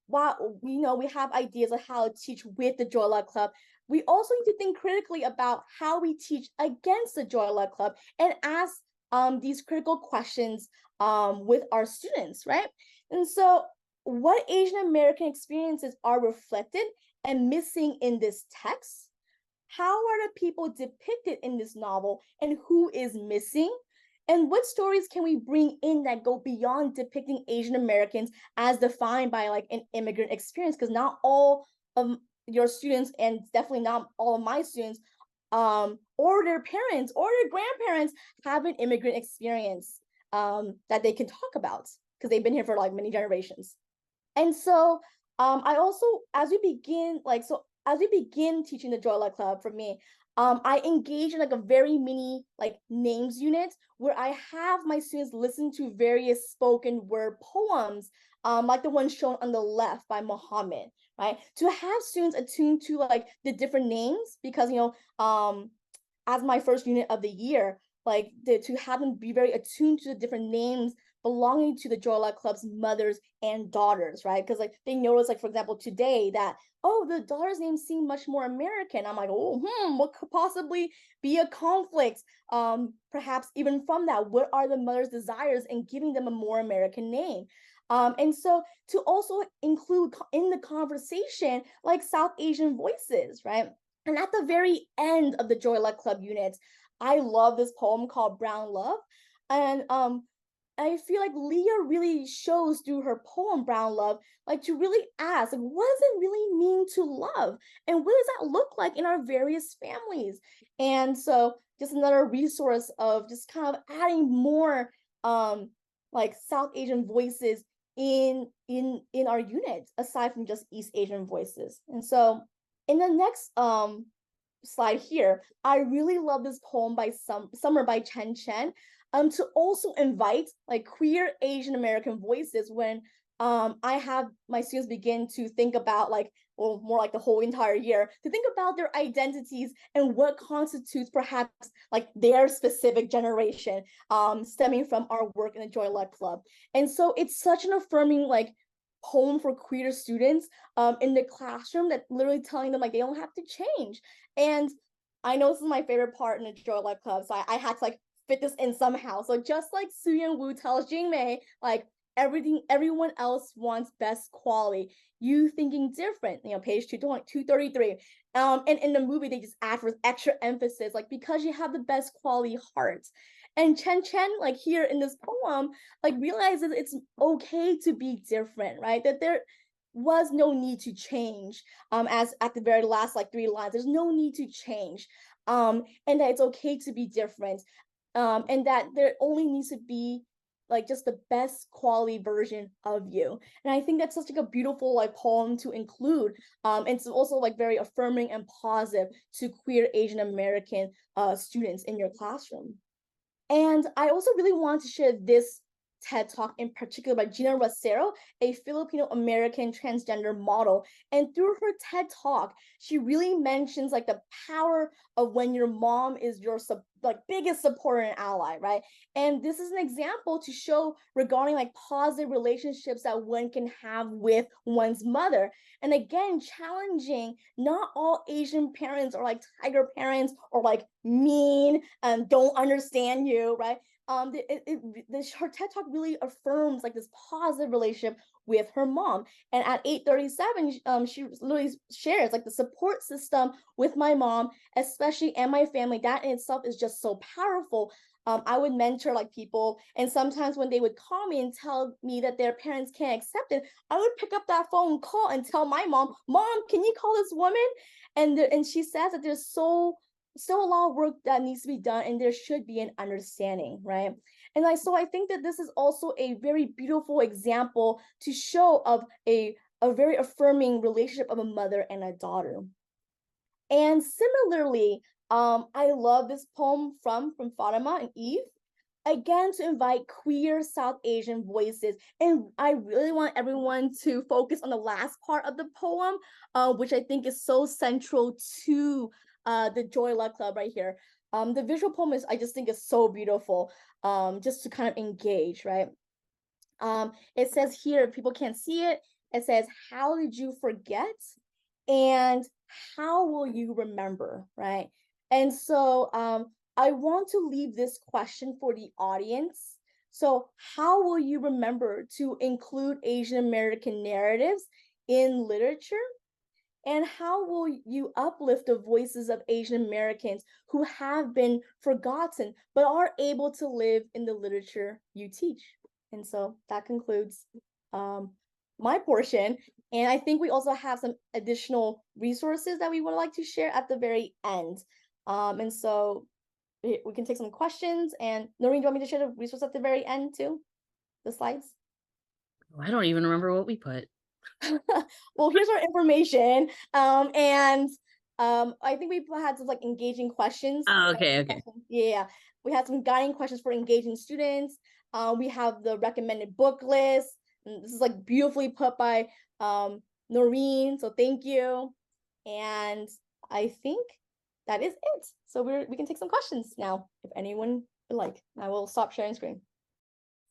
while we have ideas of how to teach with the Joy Luck Club, we also need to think critically about how we teach against the Joy Luck Club and ask these critical questions with our students, right? And so what Asian American experiences are reflected and missing in this text? How are the people depicted in this novel and who is missing? And what stories can we bring in that go beyond depicting Asian Americans as defined by like an immigrant experience? Because not all of your students, and definitely not all of my students, or their parents or their grandparents have an immigrant experience that they can talk about because they've been here for like many generations. And so I also, as we begin teaching the Joy Luck Club for me, I engage in like a very mini like names unit where I have my students listen to various spoken word poems, like the one shown on the left by Muhammad, right? To have students attuned to like the different names, because as my first unit of the year, like to have them be very attuned to the different names belonging to the Joy Luck Club's mothers and daughters, right? Because like they notice, like for example, today that, oh, the daughter's names seem much more American. I'm like, oh, what could possibly be a conflict? Perhaps even from that, what are the mother's desires in giving them a more American name? And so to also include in the conversation like South Asian voices, right? And at the very end of the Joy Luck Club units, I love this poem called Brown Love. And I feel like Leah really shows through her poem Brown Love, like to really ask, like, what does it really mean to love? And what does that look like in our various families? And so just another resource of just kind of adding more like South Asian voices in our units, aside from just East Asian voices. And so in the next slide here, I really love this poem by Summer by Chen Chen, to also invite like queer Asian American voices when I have my students begin to think about like, or more like the whole entire year, to think about their identities and what constitutes perhaps like their specific generation, stemming from our work in the Joy Luck Club. And so it's such an affirming like poem for queer students in the classroom, that literally telling them like they don't have to change. And I know this is my favorite part in the Joy Luck Club, so I had to like fit this in somehow. So just like Suyeon Woo tells Jingmei, like everyone else wants best quality, you thinking different, page 233. And in the movie they just add for extra emphasis, like because you have the best quality heart. And Chen Chen, like here in this poem, like realizes it's okay to be different, right? That there was no need to change, as at the very last like 3 lines, there's no need to change, and that it's okay to be different, and that there only needs to be like just the best quality version of you. And I think that's such like a beautiful like poem to include, and it's also like very affirming and positive to queer Asian American students in your classroom. And I also really want to share this TED Talk in particular by Gina Rosero, a Filipino American transgender model. And through her TED Talk, she really mentions like the power of when your mom is your like biggest supporter and ally, right? And this is an example to show regarding like positive relationships that one can have with one's mother. And again, challenging, not all Asian parents are like tiger parents or like mean and don't understand you, right? Her TED Talk really affirms like this positive relationship with her mom. And at 8:37, she literally shares like the support system with my mom, especially, and my family. That in itself is just so powerful. I would mentor like people, and sometimes when they would call me and tell me that their parents can't accept it, I would pick up that phone call and tell my mom, can you call this woman? And she says that there's still a lot of work that needs to be done, and there should be an understanding, right? And so I think that this is also a very beautiful example to show of a very affirming relationship of a mother and a daughter. And similarly, I love this poem from Fatima and Eve, again to invite queer South Asian voices. And I really want everyone to focus on the last part of the poem, which I think is so central to the Joy Luck Club right here. The visual poem I just think is so beautiful, just to kind of engage, right? It says here, people can't see it. It says, how did you forget? And how will you remember, right? And so I want to leave this question for the audience. So how will you remember to include Asian American narratives in literature? And how will you uplift the voices of Asian Americans who have been forgotten, but are able to live in the literature you teach? And so that concludes my portion. And I think we also have some additional resources that we would like to share at the very end. And so we can take some questions. And Noreen, do you want me to share the resource at the very end too? The slides? I don't even remember what we put. Well, here's our information. And I think we had some like engaging questions. Oh, okay. Yeah, we had some guiding questions for engaging students. We have the recommended book list. And this is like beautifully put by Noreen. So thank you. And I think that is it. So we can take some questions now, if anyone would like. I will stop sharing screen.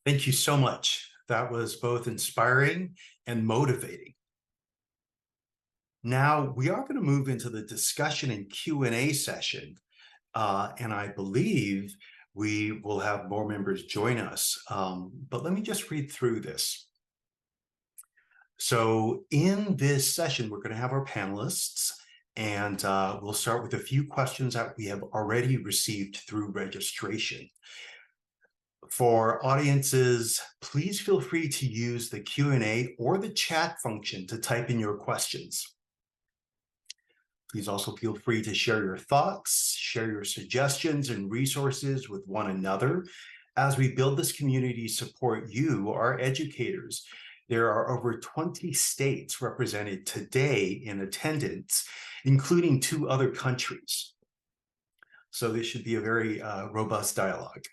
Thank you so much. That was both inspiring and motivating. Now we are going to move into the discussion and Q&A session. And I believe we will have more members join us. But let me just read through this. So in this session, we're going to have our panelists, and we'll start with a few questions that we have already received through registration. For audiences, please feel free to use the Q&A or the chat function to type in your questions. Please also feel free to share your thoughts, share your suggestions and resources with one another. As we build this community, support you, our educators. There are over 20 states represented today in attendance, including 2 other countries. So this should be a very robust dialogue.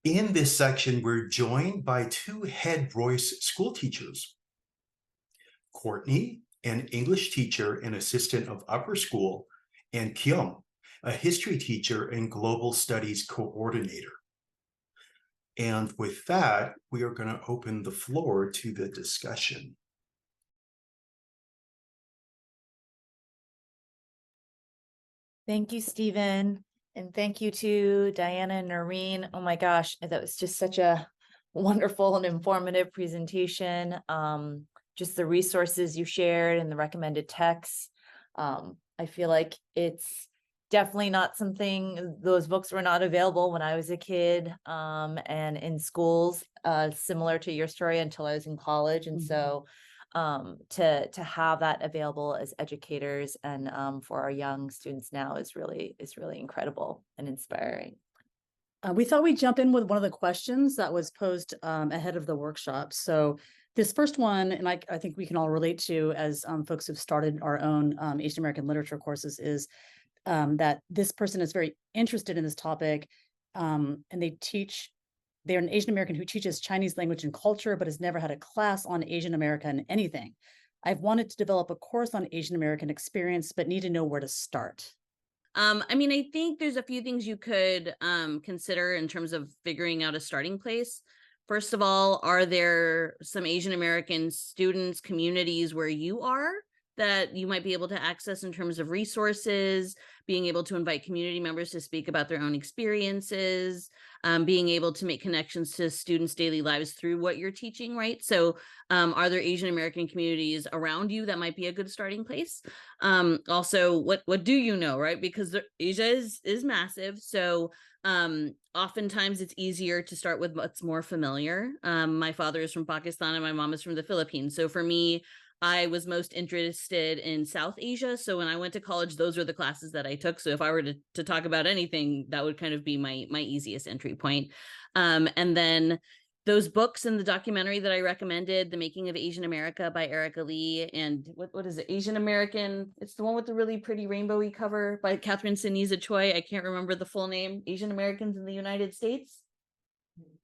In this section, we're joined by 2 head voice school teachers, Courtney, an English teacher and assistant of upper school, and Kyong, a history teacher and global studies coordinator. And with that, we are going to open the floor to the discussion. Thank you, Stephen. And thank you to Diana and Noreen. Oh my gosh, that was just such a wonderful and informative presentation. Just the resources you shared and the recommended texts. I feel like it's definitely not something, those books were not available when I was a kid and in schools, similar to your story, until I was in college. And so to have that available as educators and for our young students now is really incredible and inspiring. We thought we'd jump in with one of the questions that was posed ahead of the workshop. So this first one, and I think we can all relate to as folks who've started our own Asian American literature courses, is that this person is very interested in this topic, and they're an Asian American who teaches Chinese language and culture, but has never had a class on Asian American anything. I've wanted to develop a course on Asian American experience, but need to know where to start. I mean, I think there's a few things you could consider in terms of figuring out a starting place. First of all, are there some Asian American students, communities where you are that you might be able to access in terms of resources, being able to invite community members to speak about their own experiences, being able to make connections to students' daily lives through what you're teaching, right? So are there Asian American communities around you that might be a good starting place? Also, what do you know, right? Because Asia is massive. So oftentimes it's easier to start with what's more familiar. My father is from Pakistan and my mom is from the Philippines. So for me, I was most interested in South Asia. So when I went to college, those were the classes that I took. So if I were to talk about anything, that would kind of be my easiest entry point. And then those books and the documentary that I recommended, The Making of Asian America by Erica Lee, and what is it? Asian American. It's the one with the really pretty rainbowy cover by Catherine Sinisa Choi. I can't remember the full name. Asian Americans in the United States.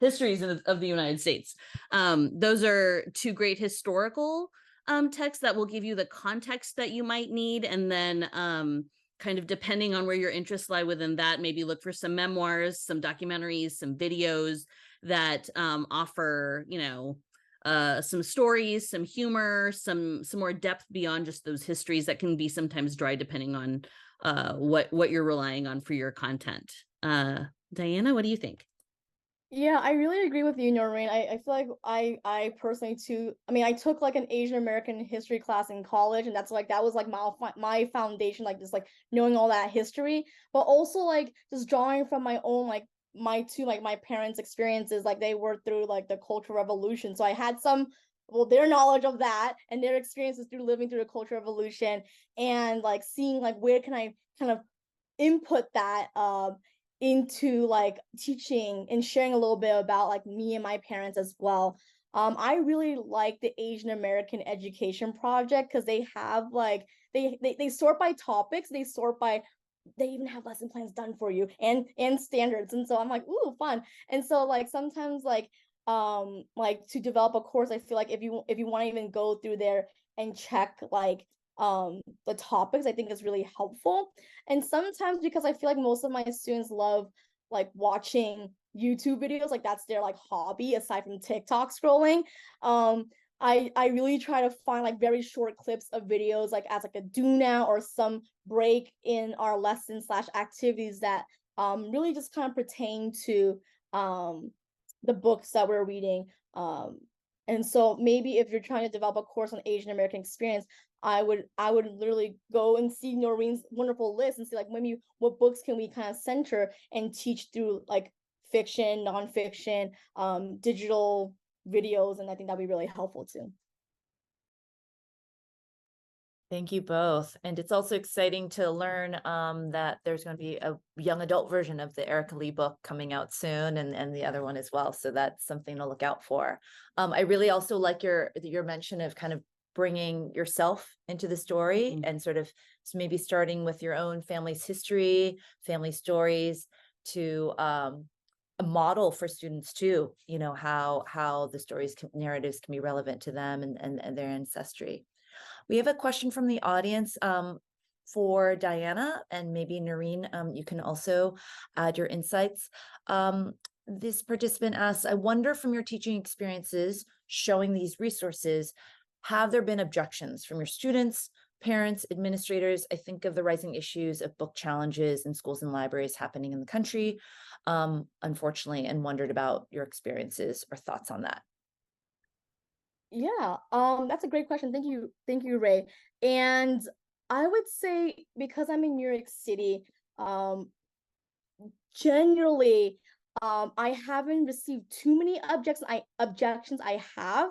Histories of the United States. Those are 2 great historical texts that will give you the context that you might need, and then kind of depending on where your interests lie within that, maybe look for some memoirs, some documentaries, some videos that offer, some stories, some humor, some more depth beyond just those histories that can be sometimes dry depending on what you're relying on for your content. Diana, what do you think? Yeah, I really agree with you, Noreen. I feel like I personally too. I mean, I took like an Asian American history class in college, and that was like my foundation, like just like knowing all that history, but also like just drawing from my own like my parents' experiences, like they were through like the Cultural Revolution, so I had some their knowledge of that and their experiences through living through the Cultural Revolution, and like seeing like where can I kind of input that into like teaching and sharing a little bit about like me and my parents as well. I really like the Asian American Education Project because they have like they sort by topics, they even have lesson plans done for you and standards, and so I'm like, ooh, fun. And so like sometimes like to develop a course, I feel like if you want to even go through there and check like the topics, I think is really helpful. And sometimes because I feel like most of my students love like watching YouTube videos, like that's their like hobby aside from TikTok scrolling. I really try to find like very short clips of videos like as like a do now or some break in our lessons / activities that really just kind of pertain to the books that we're reading. And so maybe if you're trying to develop a course on Asian American experience, I would literally go and see Noreen's wonderful list and see like maybe what books can we kind of center and teach through like fiction, nonfiction, digital videos, and I think that'd be really helpful too. Thank you both. And it's also exciting to learn that there's going to be a young adult version of the Erica Lee book coming out soon, and the other one as well. So that's something to look out for. I really also like your mention of kind of bringing yourself into the story and sort of maybe starting with your own family's history, family stories to a model for students too, how the stories, narratives can be relevant to them and their ancestry. We have a question from the audience for Diana, and maybe Noreen, you can also add your insights. This participant asks, I wonder from your teaching experiences showing these resources, have there been objections from your students, parents, administrators? I think of the rising issues of book challenges in schools and libraries happening in the country, unfortunately, and wondered about your experiences or thoughts on that. Yeah, that's a great question. Thank you, Ray. And I would say because I'm in New York City, generally, I haven't received too many objections. I have,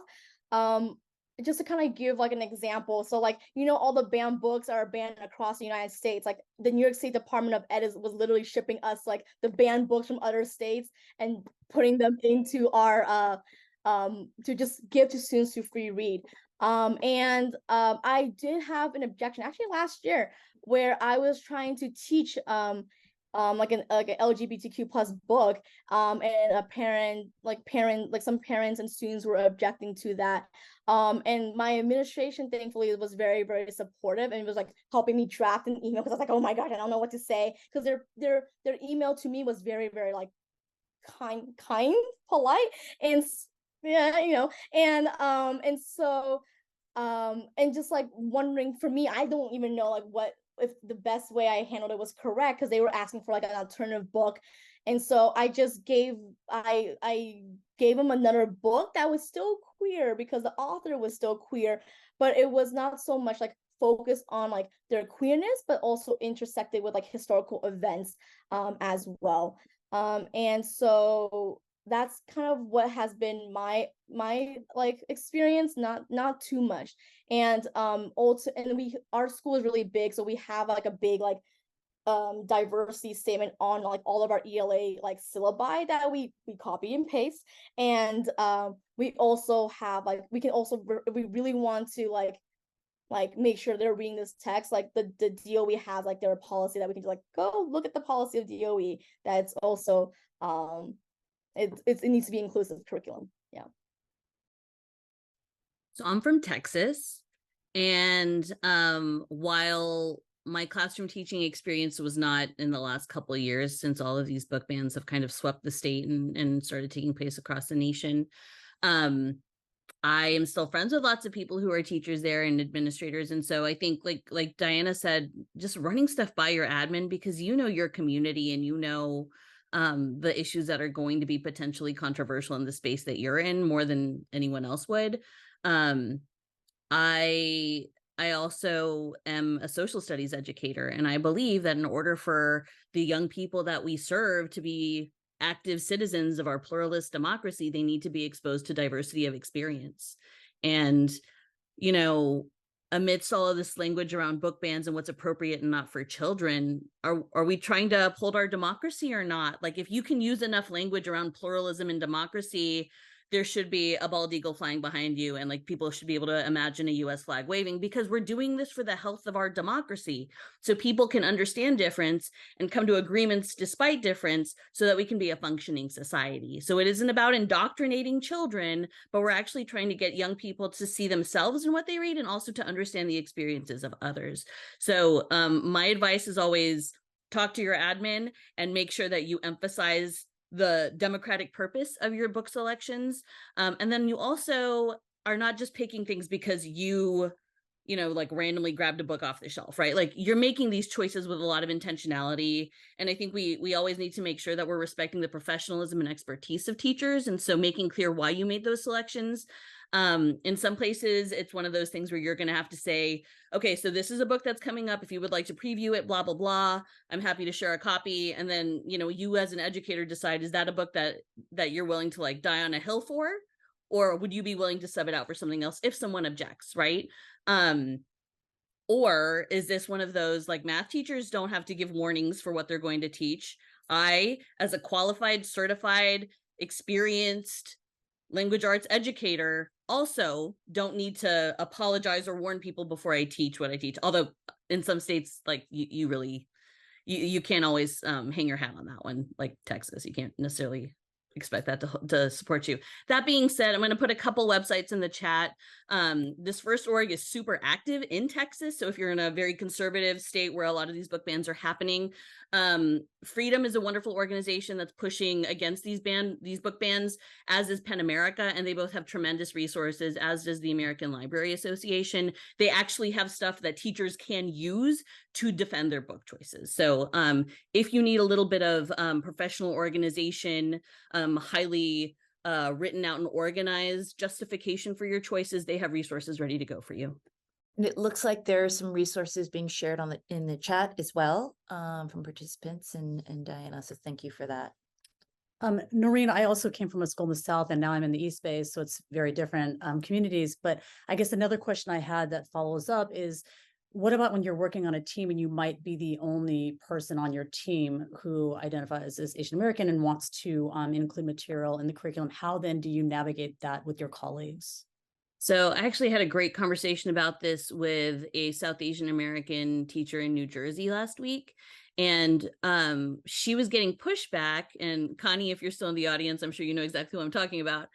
just to kind of give like an example. So like, all the banned books are banned across the United States. Like the New York State Department of Ed was literally shipping us like the banned books from other states and putting them into our to just give to students to free read. And I did have an objection actually last year where I was trying to teach like an LGBTQ plus book, and some parents and students were objecting to that, and my administration thankfully was very, very supportive and was like helping me draft an email because I was like, oh my gosh, I don't know what to say, because their email to me was very, very like kind, polite, and yeah, and so and just like wondering, for me, I don't even know like what if the best way I handled it was correct, because they were asking for like an alternative book, and so I just gave them another book that was still queer because the author was still queer, but it was not so much like focused on like their queerness, but also intersected with like historical events as well. And so that's kind of what has been my like experience, not too much. And also, and our school is really big, so we have like a big like diversity statement on like all of our ELA like syllabi that we copy and paste. And we also have like, we can also, if we really want to like make sure they're reading this text, like the DOE has like their policy that we can just like go look at the policy of DOE, that's also it needs to be inclusive curriculum. Yeah. So I'm from Texas, and while my classroom teaching experience was not in the last couple of years, since all of these book bans have kind of swept the state and started taking place across the nation. I am still friends with lots of people who are teachers there and administrators. And so I think like Diana said, just running stuff by your admin, because you know your community and you know the issues that are going to be potentially controversial in the space that you're in more than anyone else would. I also am a social studies educator, and I believe that in order for the young people that we serve to be active citizens of our pluralist democracy, they need to be exposed to diversity of experience. And, you know, amidst all of this language around book bans and what's appropriate and not for children, are we trying to uphold our democracy or not? Like, if you can use enough language around pluralism and democracy, there should be a bald eagle flying behind you, and like people should be able to imagine a US flag waving, because we're doing this for the health of our democracy, so people can understand difference and come to agreements despite difference, so that we can be a functioning society. So it isn't about indoctrinating children, but we're actually trying to get young people to see themselves in what they read and also to understand the experiences of others. So my advice is always talk to your admin and make sure that you emphasize the democratic purpose of your book selections. And then you also are not just picking things because you know, like randomly grabbed a book off the shelf, right? Like, you're making these choices with a lot of intentionality. And I think we always need to make sure that we're respecting the professionalism and expertise of teachers. And so making clear why you made those selections. In some places, it's one of those things where you're going to have to say, okay, so this is a book that's coming up. If you would like to preview it, blah, blah, blah, I'm happy to share a copy. And then, you know, you as an educator decide, is that a book that you're willing to like die on a hill for? Or would you be willing to sub it out for something else if someone objects, right? Or is this one of those, like, math teachers don't have to give warnings for what they're going to teach. I, as a qualified, certified, experienced language arts educator, also don't need to apologize or warn people before I teach what I teach. Although in some states, like, you really, you can't always hang your hat on that one, like Texas. You can't necessarily expect that to support you. That being said, I'm going to put a couple websites in the chat. This first org is super active in Texas. So if you're in a very conservative state where a lot of these book bans are happening, Freedom is a wonderful organization that's pushing against these book bans, as is PEN America, and they both have tremendous resources, as does the American Library Association. They actually have stuff that teachers can use to defend their book choices. So if you need a little bit of professional organization, highly written out and organized justification for your choices, they have resources ready to go for you. And it looks like there are some resources being shared in the chat as well, from participants and Diana. So thank you for that. Noreen, I also came from a school in the South, and now I'm in the East Bay, so it's very different communities. But I guess another question I had that follows up is, what about when you're working on a team and you might be the only person on your team who identifies as Asian American and wants to include material in the curriculum? How then do you navigate that with your colleagues? So I actually had a great conversation about this with a South Asian American teacher in New Jersey last week. And she was getting pushback. And Connie, if you're still in the audience, I'm sure you know exactly what I'm talking about.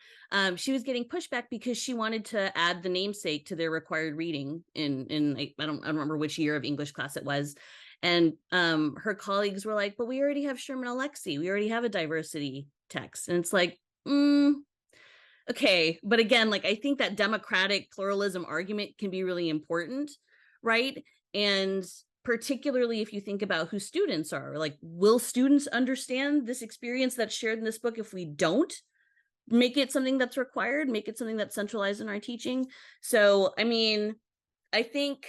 She was getting pushback because she wanted to add the namesake to their required reading in I don't remember which year of English class it was. And her colleagues were like, but we already have Sherman Alexie. We already have a diversity text. And it's like, okay. But again, like, I think that democratic pluralism argument can be really important, right? And particularly if you think about who students are, like, will students understand this experience that's shared in this book if we don't make it something that's required, make it something that's centralized in our teaching? So, I mean, I think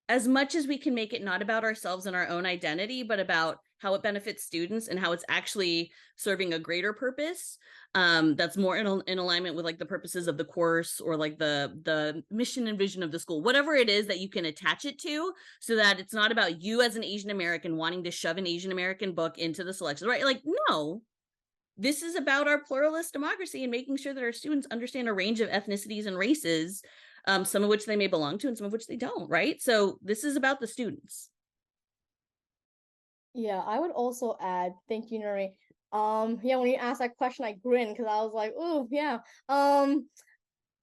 as much as we can make it not about ourselves and our own identity, but about how it benefits students and how it's actually serving a greater purpose, that's more in alignment with like the purposes of the course, or like the mission and vision of the school, whatever it is that you can attach it to, so that it's not about you as an Asian American wanting to shove an Asian American book into the selections, right? Like, no, this is about our pluralist democracy and making sure that our students understand a range of ethnicities and races, some of which they may belong to and some of which they don't, right? So this is about the students. Yeah, I would also add, thank you, Noreen. Yeah, when you asked that question, I grinned because I was like, oh yeah.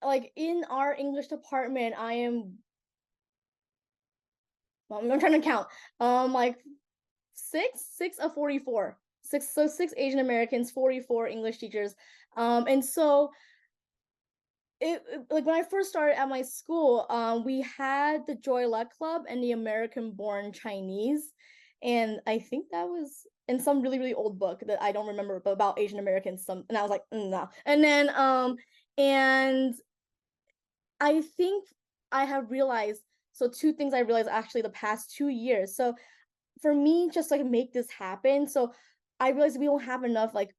Like, in our English department, I am I'm trying to count. Like six of 44. Six Asian Americans, 44 English teachers. And so like when I first started at my school, we had the Joy Luck Club and the American Born Chinese. And I think that was in some really, really old book that I don't remember, but about Asian Americans. And I was like, no. And then and I think I have realized, so two things I realized actually the past 2 years. So for me, just like make this happen. So I realized we don't have enough like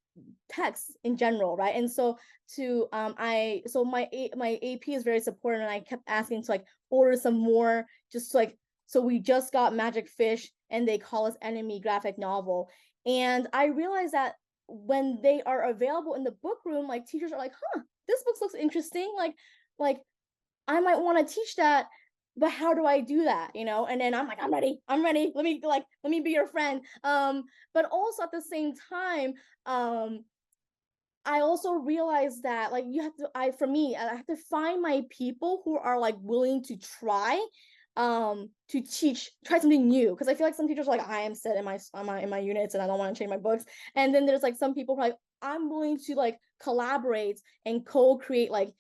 texts in general, right? And so to my AP is very supportive, and I kept asking to like order some more, just to, like, so we just got Magic Fish and They Call Us Enemy graphic novel, and I realized that when they are available in the book room, like teachers are like, huh, this book looks interesting, like I might want to teach that, but how do I do that? And then I'm like, I'm ready. Let me be your friend. But also at the same time, I also realized that like I have to find my people who are like willing to try to try something new, because I feel like some teachers are like, I am set in my units and I don't want to change my books, and then there's like some people who are like, I'm willing to like collaborate and co-create like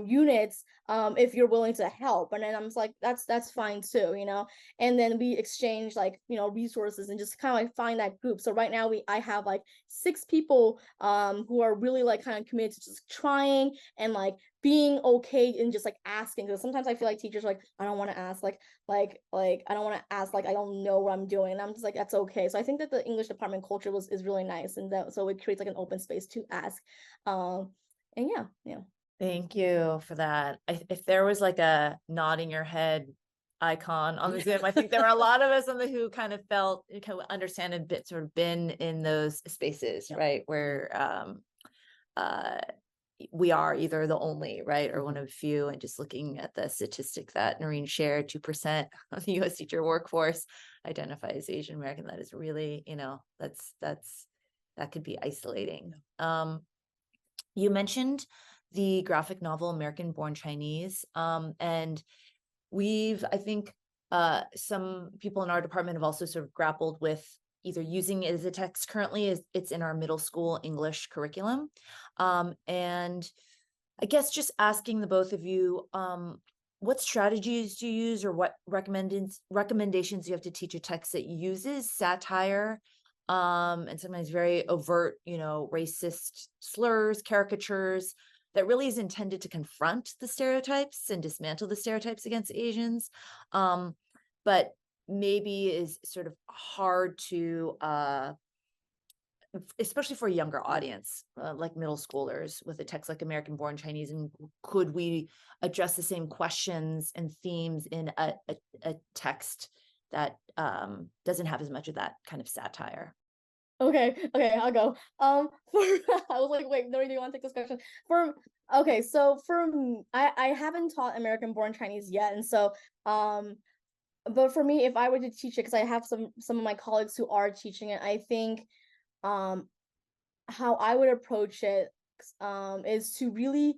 units if you're willing to help. And then I'm just like, that's fine too, and then we exchange like resources and just kind of like find that group. So right now I have like 6 people who are really like kind of committed to just trying and like being okay and just like asking, because sometimes I feel like teachers are like, I don't want to ask, like I don't want to ask, like I don't know what I'm doing, and I'm just like, that's okay. So I think that the English department culture is really nice, and that so it creates like an open space to ask. And yeah. Thank you for that. If there was like a nodding your head icon on the Zoom, I think there were a lot of us on the who kind of felt, kind of understand a bit, sort of been in those spaces, right? Where we are either the only, right, or one of a few. And just looking at the statistic that Noreen shared, 2% of the US teacher workforce identify as Asian American. That is really, that could be isolating. You mentioned the graphic novel American Born Chinese, and I think some people in our department have also sort of grappled with either using it as a text. Currently it's in our middle school English curriculum, and I guess just asking the both of you, what strategies do you use, or what recommendations do you have to teach a text that uses satire and sometimes very overt, racist slurs, caricatures, that really is intended to confront the stereotypes and dismantle the stereotypes against Asians, but maybe is sort of hard to, especially for a younger audience, like middle schoolers, with a text like American Born Chinese. And could we address the same questions and themes in a text that doesn't have as much of that kind of satire? Okay, I'll go. I was like, wait, Noreen, do you want to take this question? So I haven't taught American Born Chinese yet, and so but for me, if I were to teach it, because I have some of my colleagues who are teaching it, I think how I would approach it is to really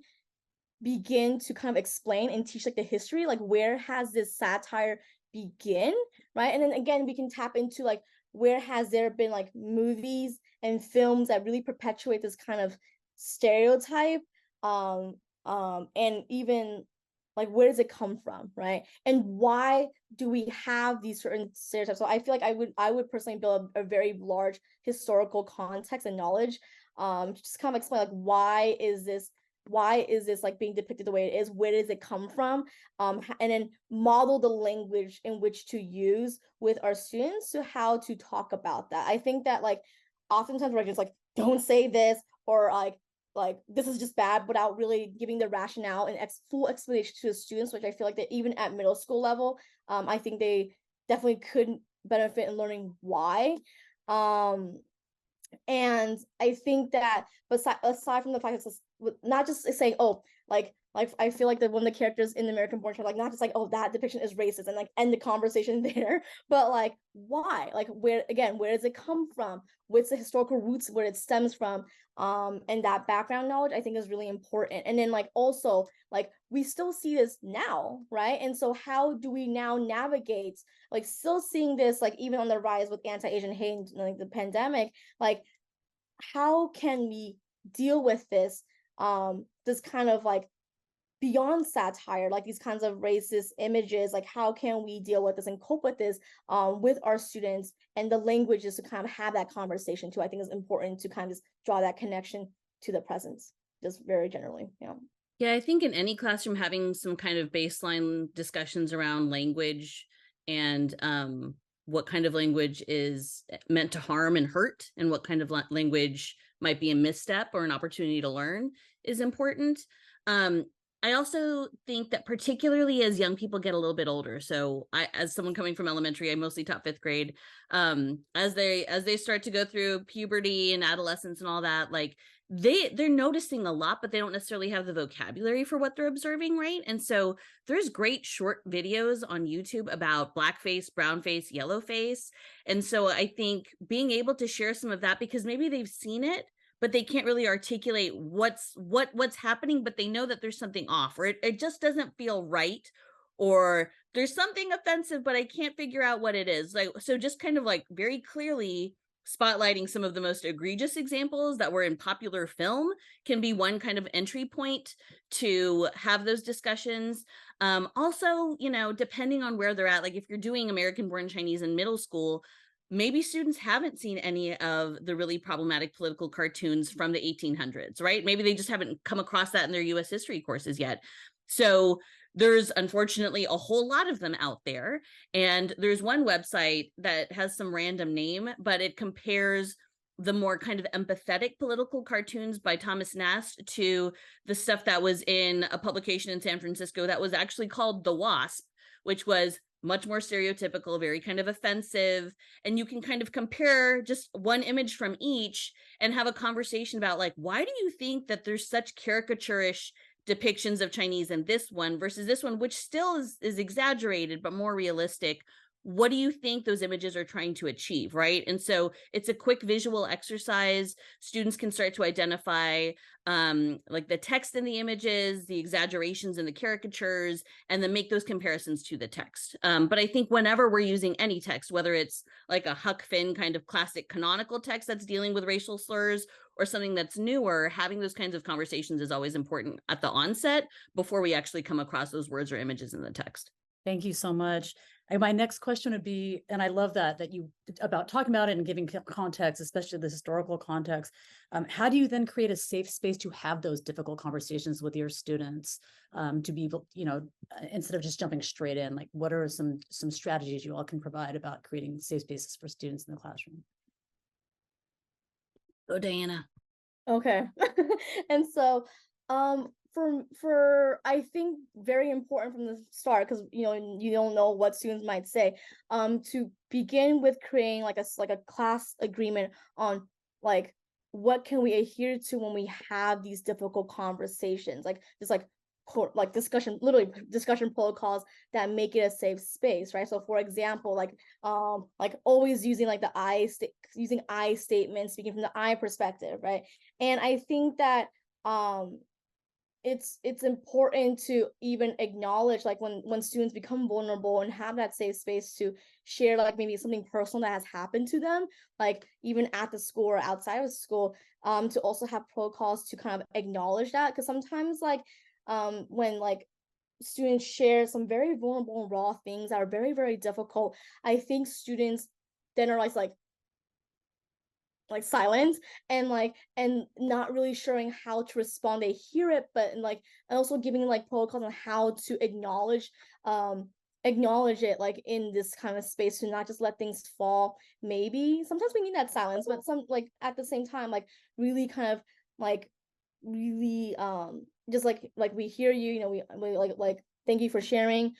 begin to kind of explain and teach like the history, like where has this satire begin, right? And then again, we can tap into like, where has there been like movies and films that really perpetuate this kind of stereotype, and even like, where does it come from, right? And why do we have these certain stereotypes? So I feel like I would personally build a very large historical context and knowledge, just kind of explain like, why is this like being depicted the way it is, where does it come from, and then model the language in which to use with our students to how to talk about that. I think that like oftentimes we're just like, don't say this, or like this is just bad, without really giving the rationale and full explanation to the students, which I feel like that even at middle school level, I think they definitely could benefit in learning why. And I think that aside from the fact that not just saying, oh, like I feel like that when the characters in the American Born Child, like not just like, oh, that depiction is racist and like end the conversation there, but like why? Like where does it come from? What's the historical roots where it stems from? And that background knowledge I think is really important. And then like also like we still see this now, right? And so how do we now navigate like still seeing this like even on the rise with anti-Asian hate and like the pandemic, like how can we deal with this this kind of like beyond satire, like these kinds of racist images, like how can we deal with this and cope with this with our students, and the languages to kind of have that conversation too, I think is important to kind of just draw that connection to the presence, just very generally. Yeah, I think in any classroom, having some kind of baseline discussions around language and what kind of language is meant to harm and hurt, and what kind of language might be a misstep or an opportunity to learn is important. I also think that particularly as young people get a little bit older, so as someone coming from elementary, I mostly taught 5th grade, as they start to go through puberty and adolescence and all that, like they're noticing a lot, but they don't necessarily have the vocabulary for what they're observing, right? And so there's great short videos on YouTube about blackface, brownface, yellowface. And so I think being able to share some of that, because maybe they've seen it, but they can't really articulate what's happening, but they know that there's something off, or it just doesn't feel right, or there's something offensive, but I can't figure out what it is. Like, so just kind of like very clearly spotlighting some of the most egregious examples that were in popular film can be one kind of entry point to have those discussions. Also, depending on where they're at, like if you're doing American Born Chinese in middle school, maybe students haven't seen any of the really problematic political cartoons from the 1800s, right? Maybe they just haven't come across that in their US history courses yet. So there's unfortunately a whole lot of them out there. And there's one website that has some random name, but it compares the more kind of empathetic political cartoons by Thomas Nast to the stuff that was in a publication in San Francisco that was actually called The Wasp, which was much more stereotypical, very kind of offensive. And you can kind of compare just one image from each and have a conversation about like, why do you think that there's such caricaturish depictions of Chinese in this one versus this one, which still is exaggerated, but more realistic? What do you think those images are trying to achieve, right? And so it's a quick visual exercise. Students can start to identify like the text in the images, the exaggerations in the caricatures, and then make those comparisons to the text. But I think whenever we're using any text, whether it's like a Huck Finn kind of classic canonical text that's dealing with racial slurs or something that's newer, having those kinds of conversations is always important at the onset before we actually come across those words or images in the text. Thank you so much. And my next question would be, and I love that you about talking about it and giving context, especially the historical context. How do you then create a safe space to have those difficult conversations with your students, to be able, instead of just jumping straight in? Like, what are some strategies you all can provide about creating safe spaces for students in the classroom? Go, Diana. Okay. And so for I think very important from the start, because you don't know what students might say, to begin with creating like a class agreement on like what can we adhere to when we have these difficult conversations, like just like discussion protocols that make it a safe space, right? So for example, like always using like the using I statements, speaking from the I perspective, right? And I think that it's important to even acknowledge like when students become vulnerable and have that safe space to share like maybe something personal that has happened to them, like even at the school or outside of school, to also have protocols to kind of acknowledge that, because sometimes like when like students share some very vulnerable and raw things that are very, very difficult, I think students then are like silent and not really sure how to respond. They hear it, but and also giving like protocols on how to acknowledge it like in this kind of space, to not just let things fall. Maybe sometimes we need that silence, but some like at the same time like really kind of like really just like we hear you, we like thank you for sharing.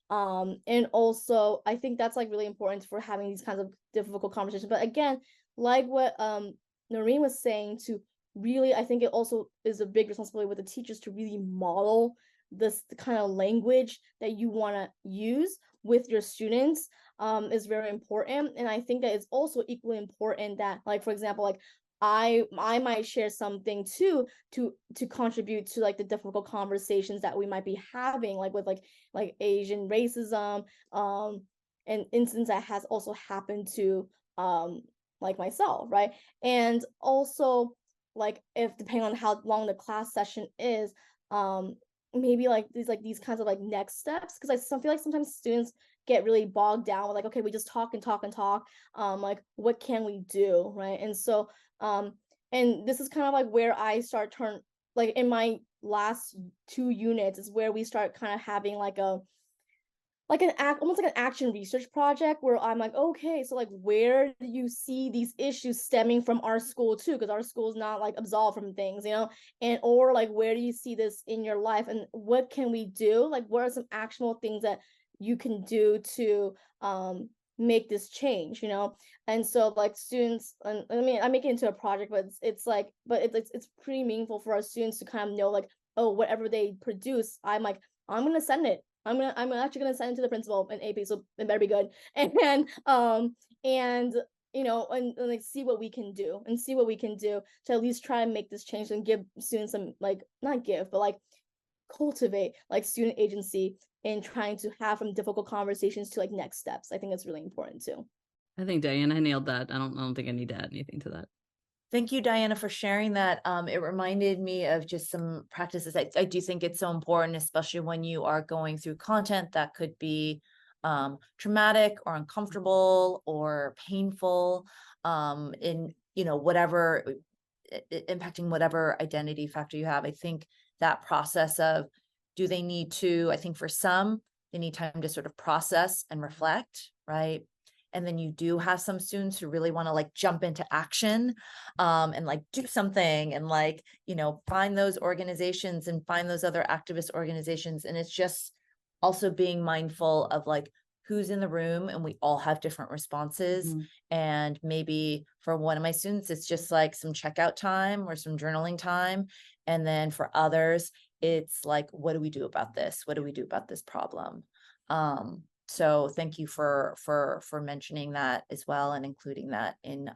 And also I think that's like really important for having these kinds of difficult conversations. But again, like what Noreen was saying, to really, I think it also is a big responsibility with the teachers to really model this kind of language that you want to use with your students, is very important. And I think that it's also equally important that, like, for example, like I might share something too to contribute to like the difficult conversations that we might be having, like with like Asian racism, an instance that has also happened to like myself, right? And also, like, if depending on how long the class session is, maybe like these kinds of like next steps, because I feel like sometimes students get really bogged down with like, okay, we just talk and talk and talk, like what can we do, right? And so and this is kind of like where I start turn, like in my last 2 units is where we start kind of having like a almost like an action research project where I'm like, okay, so like where do you see these issues stemming from our school too? Because our school is not like absolved from things, you know, and or like where do you see this in your life and what can we do? Like what are some actionable things that you can do to make this change, you know? And so like students, and I mean I make it into a project, but it's like, but it's pretty meaningful for our students to kind of know like, oh, whatever they produce, I'm like, I'm gonna send it. I'm actually gonna send it to the principal in AP, so it better be good. And you know, and like see what we can do to at least try and make this change and give students some, like, not give, but like cultivate like student agency in trying to have from difficult conversations to like next steps. I think that's really important too. I think Diana nailed that. I don't think I need to add anything to that. Thank you, Diana, for sharing that. It reminded me of just some practices. I do think it's so important, especially when you are going through content that could be traumatic or uncomfortable or painful, in, you know, whatever, impacting whatever identity factor you have. I think that process of, do they need to, I think for some, they need time to sort of process and reflect, right? And then you do have some students who really want to like jump into action, and like do something and like, you know, find those organizations and find those other activist organizations. And it's just also being mindful of like who's in the room, and we all have different responses. And maybe for one of my students, it's just like some checkout time or some journaling time. And then for others, it's like, what do we do about this? What do we do about this problem? So thank you for mentioning that as well and including that in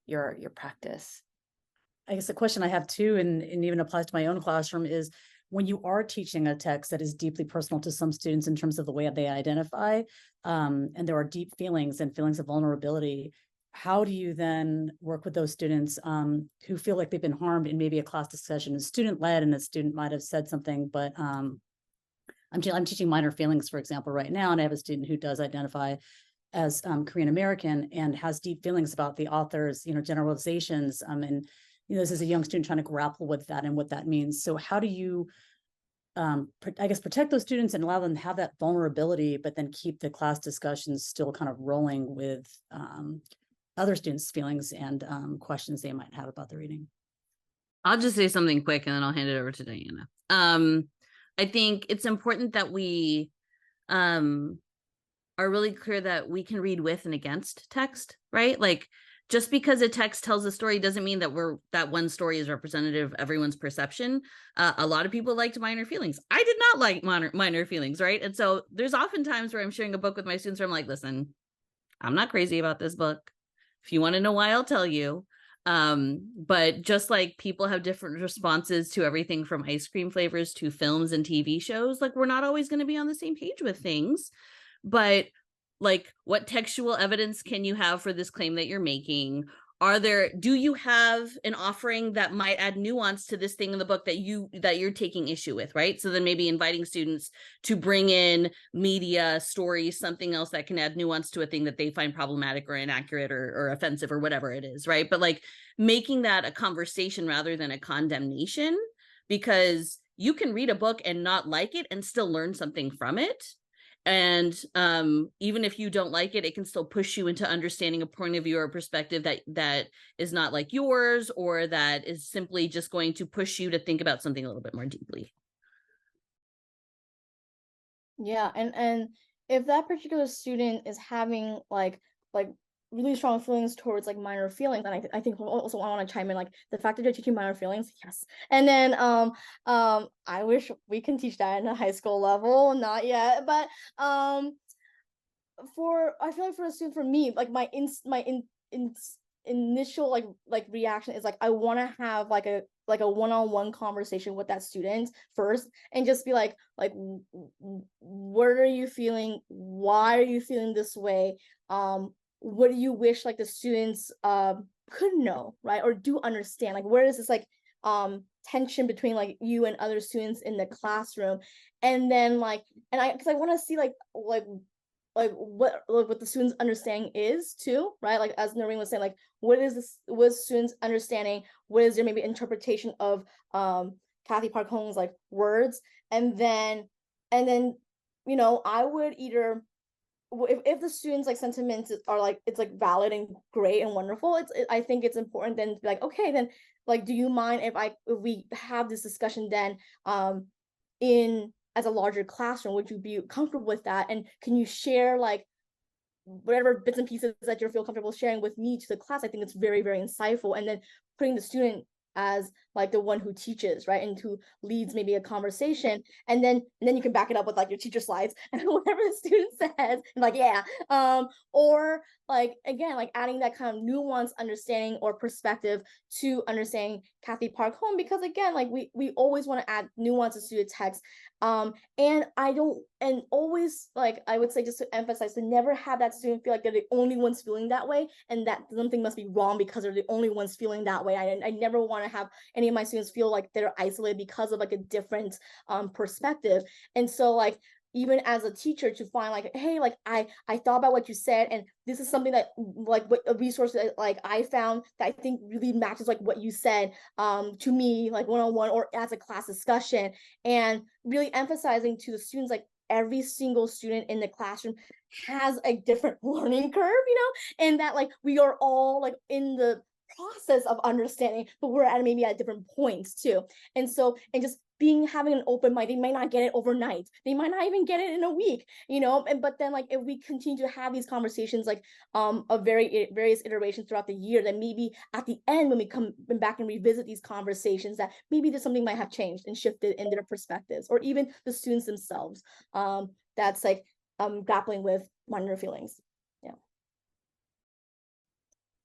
your practice. I guess the question I have too, and even applies to my own classroom, is when you are teaching a text that is deeply personal to some students in terms of the way they identify, and there are deep feelings and feelings of vulnerability, how do you then work with those students who feel like they've been harmed in maybe a class discussion, a student-led, and a student might have said something, but I'm teaching minor feelings, for example, right now, and I have a student who does identify as Korean American and has deep feelings about the author's, you know, generalizations. And you know, this is a young student trying to grapple with that and what that means. So how do you, I guess, protect those students and allow them to have that vulnerability, but then keep the class discussions still kind of rolling with other students' feelings and questions they might have about the reading? I'll just say something quick and then I'll hand it over to Diana. I think it's important that we are really clear that we can read with and against text, right? Like, just because a text tells a story doesn't mean that that one story is representative of everyone's perception. A lot of people liked minor feelings. I did not like minor feelings, right? And so there's often times where I'm sharing a book with my students where I'm like, listen, I'm not crazy about this book. If you want to know why, I'll tell you. But just like people have different responses to everything from ice cream flavors to films and TV shows, like we're not always going to be on the same page with things. But like, what textual evidence can you have for this claim that you're making? Do you have an offering that might add nuance to this thing in the book that you're taking issue with, right? So then maybe inviting students to bring in media, stories, something else that can add nuance to a thing that they find problematic or inaccurate or offensive or whatever it is, right? But like making that a conversation rather than a condemnation, because you can read a book and not like it and still learn something from it. And even if you don't like it, it can still push you into understanding a point of view or perspective that is not like yours, or that is simply just going to push you to think about something a little bit more deeply. Yeah, and if that particular student is having like really strong feelings towards like minor feelings, and I think also I want to chime in, like the fact that you're teaching minor feelings, yes. And then I wish we can teach that in a high school level, not yet, but I feel like for a student, for me, like initial like reaction is like I want to have like a one-on-one conversation with that student first, and just be like what are you feeling, why are you feeling this way, what do you wish like the students could know, right, or do understand, like where is this like tension between like you and other students in the classroom. And then like, and I because I want to see like what the students' understanding is too, right? Like as Noreen was saying, like what is students' understanding? What is their maybe interpretation of Kathy Park Hong's like words? And then you know, I would either, if the students like sentiments are like it's like valid and great and wonderful, I think it's important then to be like, okay, then like do you mind if we have this discussion then in as a larger classroom? Would you be comfortable with that? And can you share like whatever bits and pieces that you feel comfortable sharing with me to the class? I think it's very, very insightful. And then putting the student as like the one who teaches, right, and who leads maybe a conversation, and then you can back it up with like your teacher slides and whatever the student says, and like yeah, or like again like adding that kind of nuanced understanding or perspective to understanding Kathy Park Home, because again like we always want to add nuances to the text, and I don't, and always like I would say, just to emphasize, to never have that student feel like they're the only ones feeling that way and that something must be wrong because they're the only ones feeling that way. I never want to have any of my students feel like they're isolated because of like a different perspective. And so like even as a teacher to find like, hey, like I thought about what you said, and this is something that like what a resource that like I found that I think really matches like what you said to me, like one-on-one or as a class discussion, and really emphasizing to the students like every single student in the classroom has a different learning curve, you know, and that like we are all like in the process of understanding, but we're at maybe at different points too. And so, and just having an open mind, they might not get it overnight, they might not even get it in a week, you know, and but then like if we continue to have these conversations like of various iterations throughout the year, then maybe at the end when we come back and revisit these conversations, that maybe there's something might have changed and shifted in their perspectives, or even the students themselves that's like grappling with minor feelings. Yeah.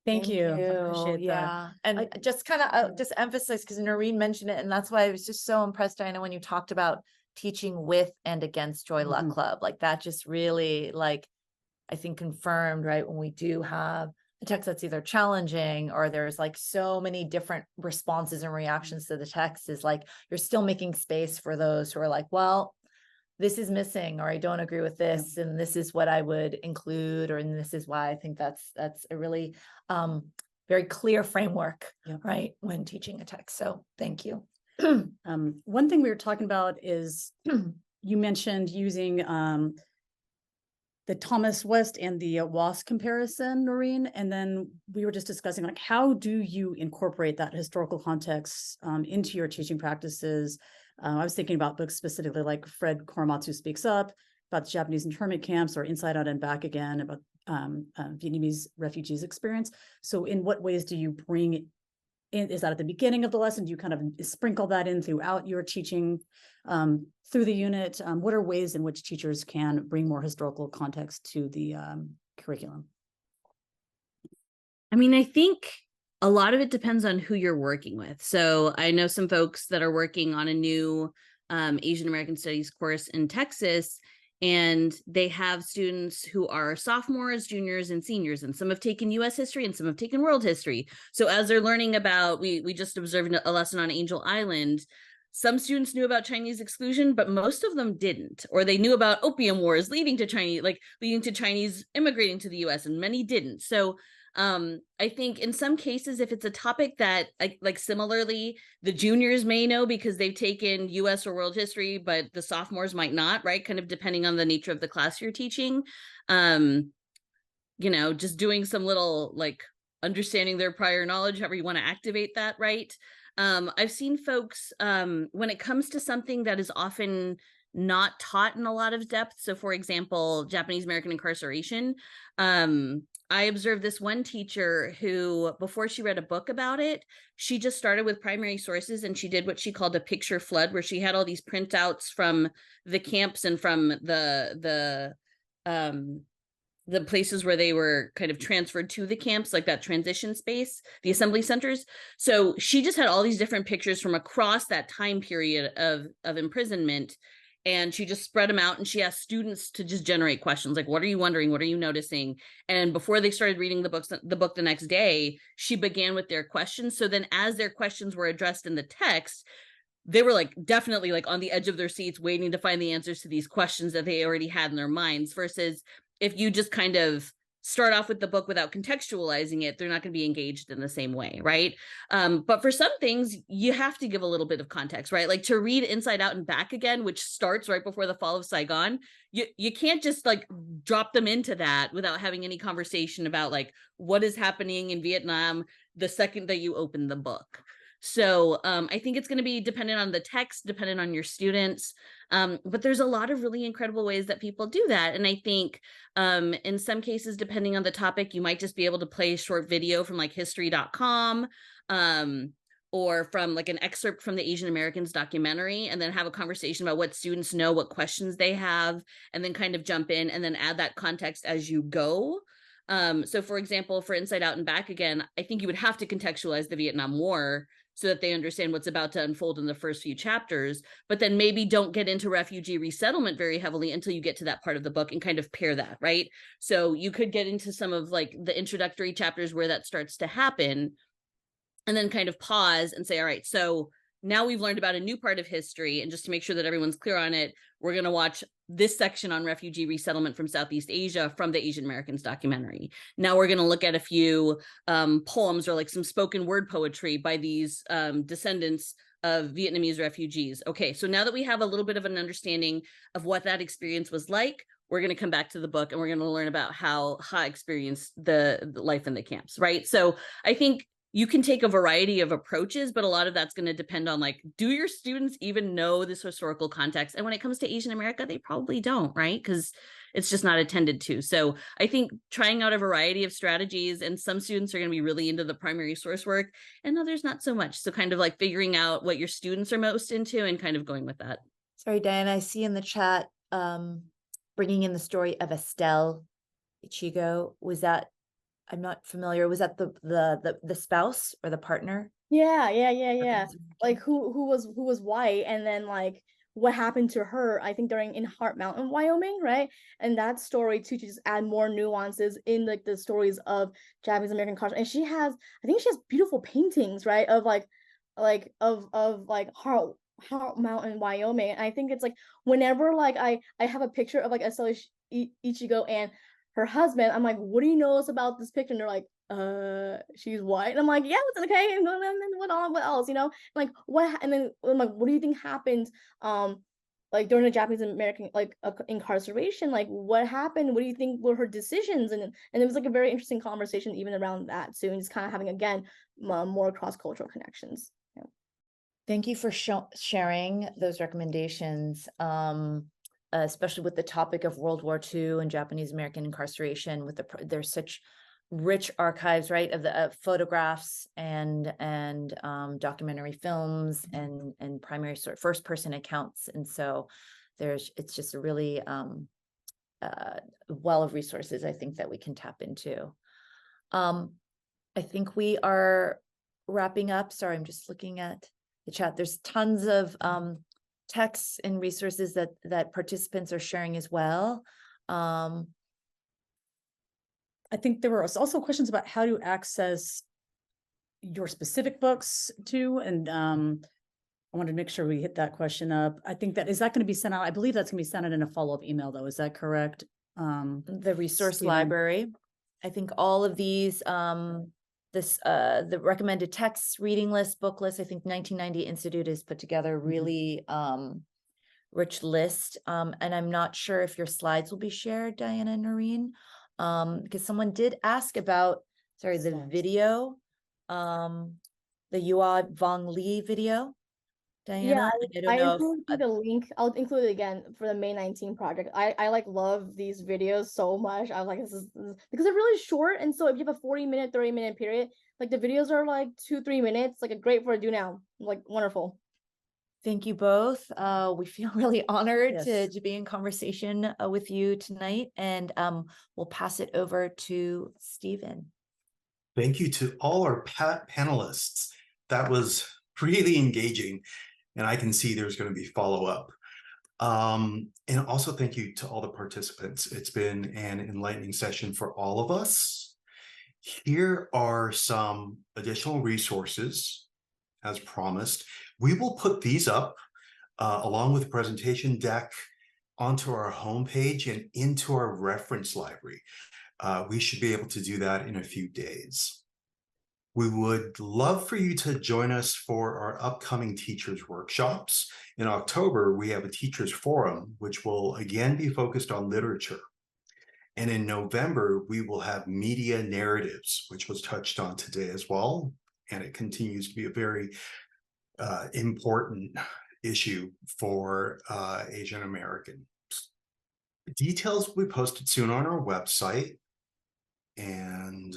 Thank you. Appreciate that. Yeah. And just kind of just emphasize, because Noreen mentioned it, and that's why I was just so impressed, Diana, when you talked about teaching with and against Joy Luck Club. Like that just really, like, I think confirmed, right, when we do have a text that's either challenging or there's like so many different responses and reactions to the text, is like you're still making space for those who are like, well, this is missing, or I don't agree with this, and this is what I would include, or and this is why. I think that's a really very clear framework, right, when teaching a text. So thank you. One thing we were talking about is you mentioned using the Thomas West and the WASP comparison, Noreen, and then we were just discussing like how do you incorporate that historical context into your teaching practices. I was thinking about books specifically like Fred Korematsu Speaks Up, about Japanese internment camps, or Inside Out and Back Again, about Vietnamese refugees experience. So in what ways do you bring in, is that at the beginning of the lesson? Do you kind of sprinkle that in throughout your teaching through the unit? What are ways in which teachers can bring more historical context to the curriculum? I mean, I think a lot of it depends on who you're working with. So I know some folks that are working on a new Asian American Studies course in Texas, and they have students who are sophomores, juniors, and seniors, and some have taken US history and some have taken world history. So as they're learning about, we just observed a lesson on Angel Island. Some students knew about Chinese exclusion, but most of them didn't, or they knew about opium wars leading to Chinese immigrating to the US, and many didn't. So I think in some cases, if it's a topic that like similarly, the juniors may know because they've taken US or world history, but the sophomores might not, right? Kind of depending on the nature of the class you're teaching. You know, just doing some little like understanding their prior knowledge, however you want to activate that, right? I've seen folks when it comes to something that is often not taught in a lot of depth. So for example, Japanese American incarceration. I observed this one teacher who, before she read a book about it, she just started with primary sources and she did what she called a picture flood, where she had all these printouts from the camps and from the places where they were kind of transferred to the camps, like that transition space, the assembly centers. So she just had all these different pictures from across that time period of imprisonment. And she just spread them out and she asked students to just generate questions like, what are you wondering? What are you noticing? And before they started reading the book the next day, she began with their questions. So then as their questions were addressed in the text, they were like definitely like on the edge of their seats waiting to find the answers to these questions that they already had in their minds, versus if you just kind of start off with the book without contextualizing it, they're not going to be engaged in the same way, right? But for some things, you have to give a little bit of context, right? Like to read Inside Out and Back Again, which starts right before the fall of Saigon, you can't just like drop them into that without having any conversation about like what is happening in Vietnam the second that you open the book. So I think it's going to be dependent on the text, dependent on your students. But there's a lot of really incredible ways that people do that. And I think in some cases, depending on the topic, you might just be able to play a short video from like history.com or from like an excerpt from the Asian Americans documentary, and then have a conversation about what students know, what questions they have, and then kind of jump in and then add that context as you go. So for example, for Inside Out and Back Again, I think you would have to contextualize the Vietnam War so that they understand what's about to unfold in the first few chapters, but then maybe don't get into refugee resettlement very heavily until you get to that part of the book and kind of pair that, right? So you could get into some of like the introductory chapters where that starts to happen, and then kind of pause and say, all right, so now we've learned about a new part of history, and just to make sure that everyone's clear on it, we're going to watch this section on refugee resettlement from Southeast Asia from the Asian Americans documentary. Now we're going to look at a few poems or like some spoken word poetry by these descendants of Vietnamese refugees. Okay, so now that we have a little bit of an understanding of what that experience was like, we're going to come back to the book and we're going to learn about how Ha experienced the life in the camps, right? So I think you can take a variety of approaches, but a lot of that's going to depend on like, do your students even know this historical context? And when it comes to Asian America, they probably don't, right? Because it's just not attended to. So I think trying out a variety of strategies, and some students are going to be really into the primary source work and others not so much. So kind of like figuring out what your students are most into and kind of going with that. Sorry, Diana, I see in the chat, bringing in the story of Estelle Ichigo. Was that, I'm not familiar, was that the spouse or the partner? Yeah. Like who was white, and then like what happened to her, I think during in Heart Mountain, Wyoming, right? And that story too, to just add more nuances in like the stories of Japanese American culture. And I think she has beautiful paintings, right? Of like Heart Mountain, Wyoming. And I think it's like whenever like I have a picture of like Estelle Ichigo and her husband, I'm like, what do you notice about this picture? And they're like, she's white. And I'm like, yeah, it's okay. And then what else, you know? Like what? And then I'm like, what do you think happened like during the Japanese American like incarceration? Like what happened? What do you think were her decisions? And it was like a very interesting conversation even around that too, and just kind of having again more cross-cultural connections. Yeah. Thank you for sharing those recommendations, especially with the topic of World War II and Japanese American incarceration. There's such rich archives, right, of the photographs and documentary films and primary sort of first person accounts, and so it's just a really well of resources I think that we can tap into. I think we are wrapping up. Sorry, I'm just looking at the chat. There's tons of texts and resources that participants are sharing as well. I think there were also questions about how to access your specific books too. And I wanted to make sure we hit that question up. I think is that going to be sent out? I believe that's going to be sent out in a follow-up email though. Is that correct? The resource Stephen. library. I think all of these, the recommended texts, reading list, book list, I think 1990 Institute has put together a really rich list. And I'm not sure if your slides will be shared, Diana and Noreen, because someone did ask about, the video, the Yuad Vong Lee video. Diana, I don't I know included if, the link. I'll include it again for the May 19 project. I like love these videos so much. I was like, this is because they're really short. And so if you have a 40-minute, 30-minute period, like the videos are like 2-3 minutes, like a great for a do now. Like wonderful. thank you both. We feel really honored Yes. to be in conversation with you tonight, and we'll pass it over to Stephen. Thank you to all our panelists. That was really engaging, and I can see there's going to be follow-up. And also thank you to all the participants. It's been an enlightening session for all of us. Here are some additional resources, as promised. We will put these up along with the presentation deck onto our homepage and into our reference library. We should be able to do that in a few days. We would love for you to join us for our upcoming teachers workshops. In October, we have a teachers forum, which will again be focused on literature. And in November, we will have media narratives, which was touched on today as well. And it continues to be a very important issue for Asian Americans. Details will be posted soon on our website. And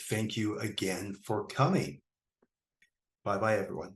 thank you again for coming. Bye-bye, everyone.